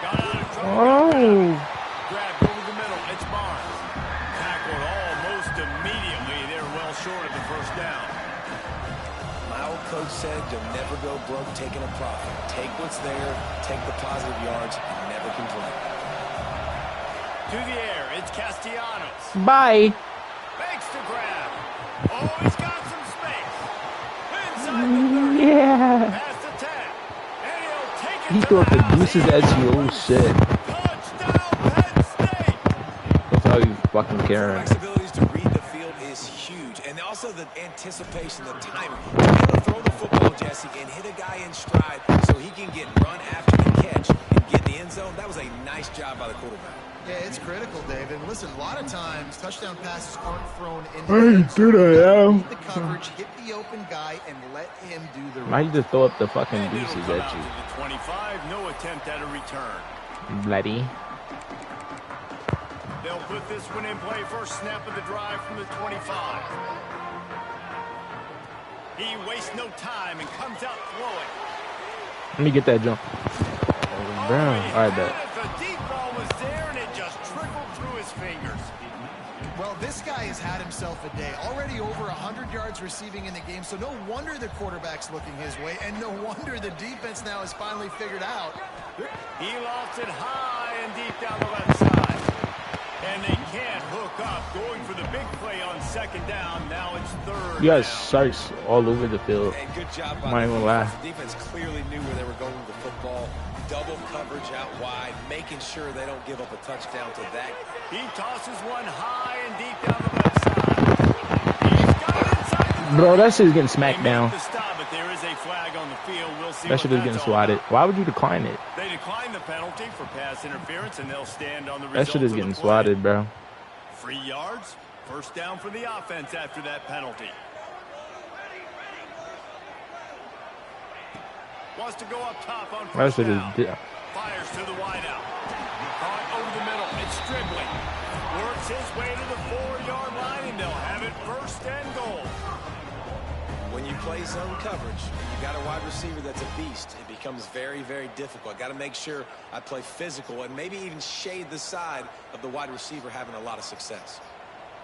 Got out of trouble. Grabbed over the middle. It's Barnes. Tackled almost immediately. They're well short of the first down. My old coach said you'll never go broke taking a profit. Take what's there, take the positive yards, and never complain. To the air, it's Castellanos. Bye. Makes the grab. Oh, he's got some space. Inside the 30. Yeah. Past the 10. And he'll take it He to threw up the house. deuces at you. Oh, shit. Touchdown, Penn State. That's all you fucking caring. Quarterback's abilities to read the field is huge. And also the anticipation, the timing. To be able to throw the football, Jesse, and hit a guy in stride so he can get run after the catch and get in the end zone. That was a nice job by the quarterback. Yeah, it's critical, David. Listen, a lot of times touchdown passes aren't thrown into the coverage, hit the open guy, and let him do the rest. Why you just throw up the fucking And it'll deuces come at out you? to the 25. No attempt at a return. Bloody. They'll put this one in play. First snap of the drive from the 25. He wastes no time and comes out throwing. Let me get that jump. Brown. All right, bet. The deep ball was there, and it just trickled through his fingers. Well, this guy has had himself a day. Already over 100 yards receiving in the game, so no wonder the quarterback's looking his way, and no wonder the defense now has finally figured out. He lost it high and deep down the left side. And they can't hook up. Going for the big play on second down. Now it's third You guys down. sharks all over the field. Hey, good job by Might the even laugh. defense. The defense clearly knew where they were going with the football. Double coverage out wide, making sure they don't give up a touchdown to that. He tosses one high and deep down the left side. He's got it inside the Bro, that shit's getting They smacked make down. the stop, but there is a flag on the field. We'll see That what shit is that's getting all swatted. about. Why would you decline it? They decline the penalty for pass interference, and they'll stand on the That shit results is of the getting play. swatted, bro. 3 yards, first down for the offense after that penalty. Wants to go up top on That first shit is. down. Fires to the wideout. Caught over the middle. It's Stribling. Works his way to the 4-yard line, and they'll have it first and goal. When you play zone coverage, you got a wide receiver that's a beast. It becomes very, very difficult. Got to make sure I play physical and maybe even shade the side of the wide receiver having a lot of success.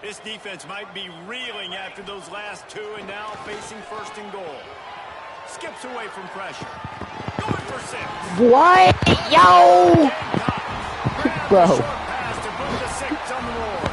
This defense might be reeling after those last two, and now facing first and goal. Skips away from pressure. Going for 6. What? Yo! Bro. Short pass to put the 6 on the board.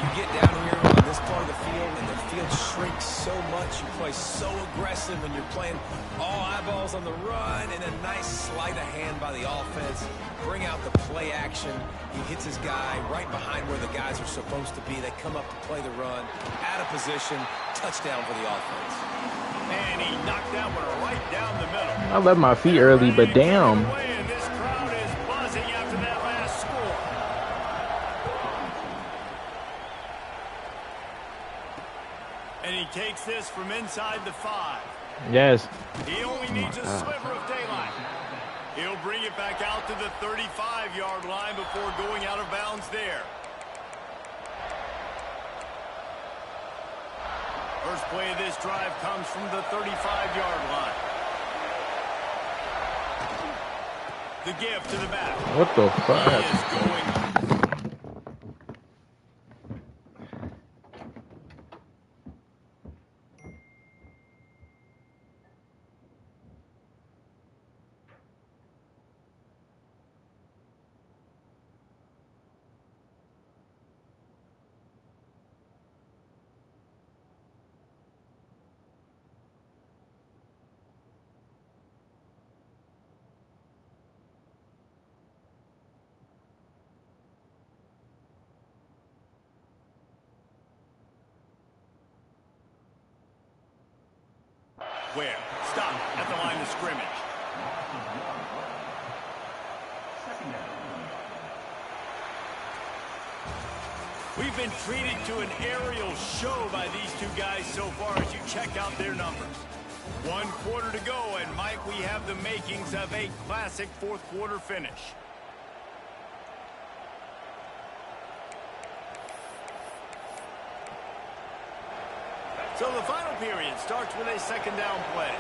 You get down here on this part of the field, and the field shrinks so much. You play so aggressive, and you're playing all eyeballs on the run, and a nice sleight of hand by the offense. Bring out the play action. He hits his guy right behind where the guys are supposed to be. They come up to play the run, out of position, touchdown for the offense. And he knocked that one right down the middle. I left my feet early, but damn. And this crowd is buzzing after that last score. And he takes this from inside the 5. Yes. He only needs a sliver of daylight. He'll bring it back out to the 35-yard line before going out of bounds there. First play of this drive comes from the 35-yard line. The give to the back. What the He fuck? is going. Where? Stop at the line of scrimmage. We've been treated to an aerial show by these two guys so far as you check out their numbers. 1 quarter to go, and Mike, we have the makings of a classic fourth quarter finish. So the final period starts with a second down play.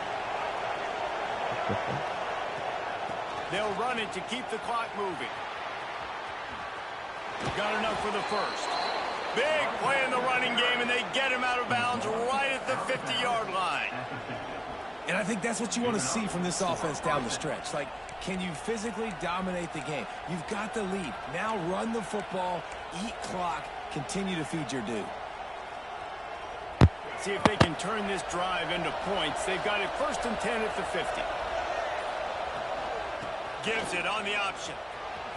They'll run it to keep the clock moving. Got enough for the first. Big play in the running game, and they get him out of bounds right at the 50-yard line. And I think that's what you want to see from this offense down the stretch. Like, can you physically dominate the game? You've got the lead. Now run the football, eat clock, continue to feed your dude. See if they can turn this drive into points. They've got it 1st and 10 at the 50. Gives it on the option.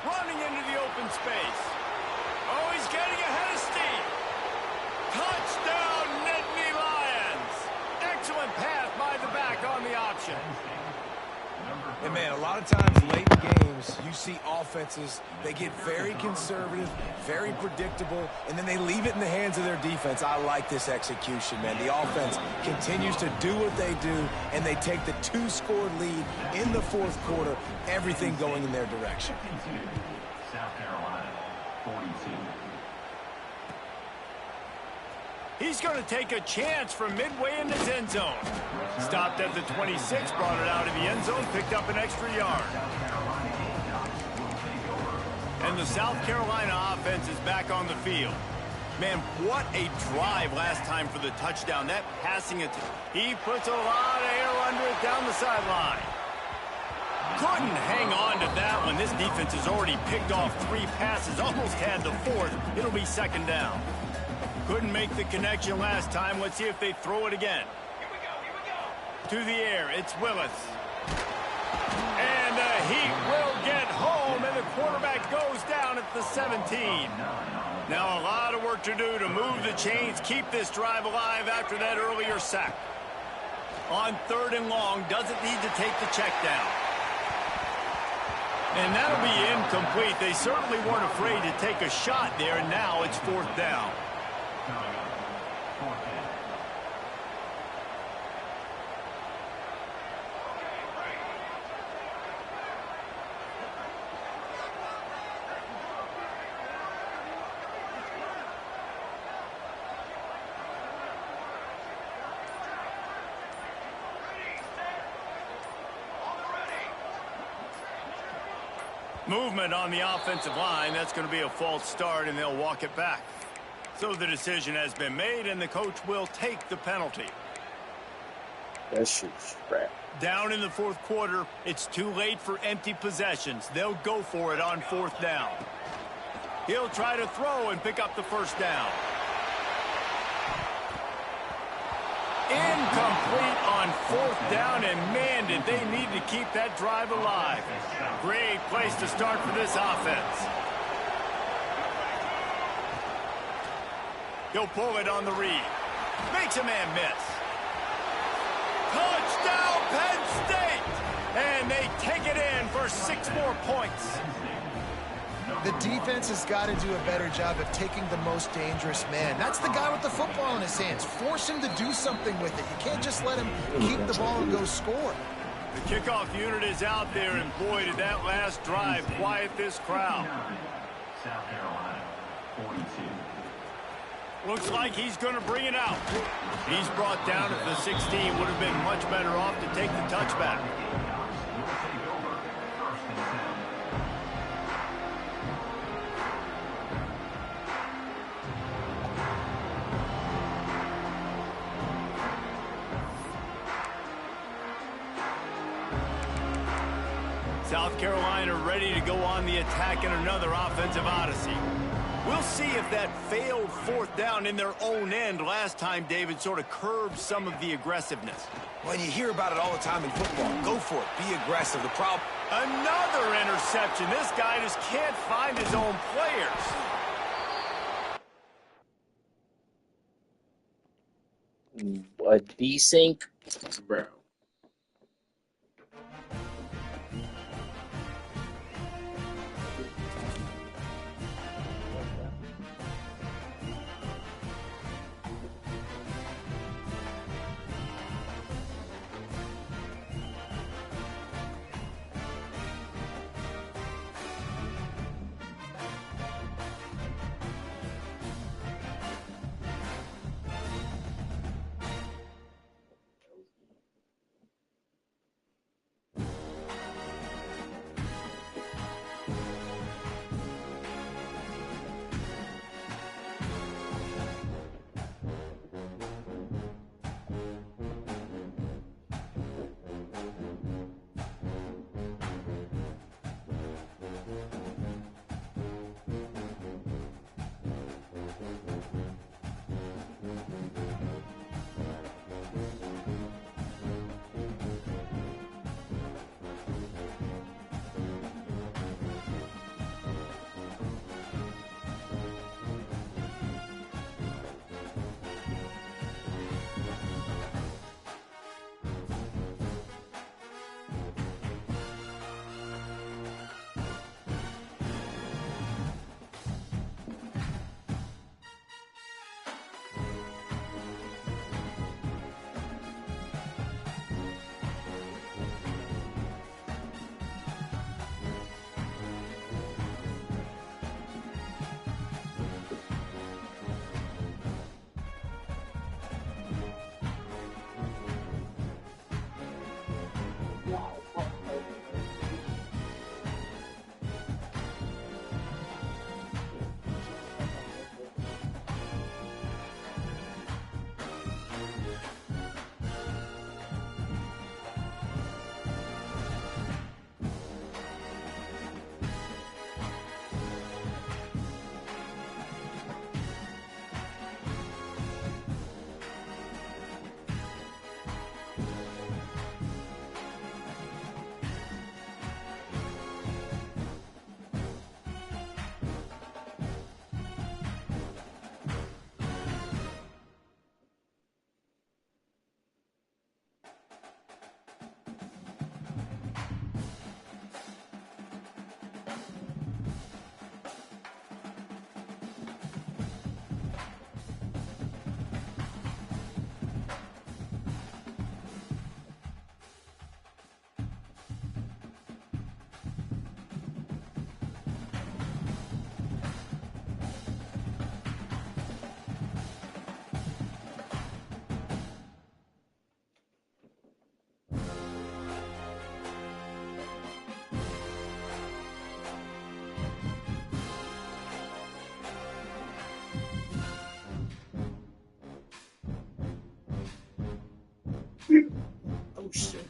Running into the open space. Oh, he's getting ahead of steam. Touchdown, Nittany Lions. Excellent pass by the back on the option. And, man, a lot of times late in games, you see offenses, they get very conservative, very predictable, and then they leave it in the hands of their defense. I like this execution, man. The offense continues to do what they do, and they take the 2-score lead in the 4th quarter, everything going in their direction. South Carolina, 42. He's going to take a chance from midway in his end zone. Stopped at the 26, brought it out of the end zone, picked up an extra yard. And the South Carolina offense is back on the field. Man, what a drive last time for the touchdown. That passing it, he puts a lot of air under it down the sideline. Couldn't hang on to that one. This defense has already picked off 3 passes, almost had the 4th. It'll be 2nd down. Couldn't make the connection last time. Let's see if they throw it again. Here we go. To the air, it's Willis. And the Heat will get home, and the quarterback goes down at the 17. Now a lot of work to do to move the chains, keep this drive alive after that earlier sack. On 3rd and long, doesn't need to take the check down. And that'll be incomplete. They certainly weren't afraid to take a shot there, and now it's 4th down. Movement on the offensive line. That's going to be a false start, and they'll walk it back. So the decision has been made, and the coach will take the penalty. That shit's crap. Down in the 4th quarter, it's too late for empty possessions. They'll go for it on 4th down. He'll try to throw and pick up the 1st down. Incomplete on 4th down, and man, did they need to keep that drive alive. Great place to start for this offense. He'll pull it on the read. Makes a man miss. Touchdown, Penn State! And they take it in for 6 more points. The defense has got to do a better job of taking the most dangerous man. That's the guy with the football in his hands. Force him to do something with it. You can't just let him keep the ball and go score. The kickoff unit is out there, and boy, did that last drive quiet this crowd. South Carolina, 42. Looks like he's going to bring it out. He's brought down at the 16. Would have been much better off to take the touchback. South Carolina ready to go on the attack in another offensive odyssey. We'll see if that failed 4th down in their own end last time, David, sort of curbed some of the aggressiveness. Well, you hear about it all the time in football. Go for it. Be aggressive. The problem... Another interception. This guy just can't find his own players. A desync? Bro. Oh shit.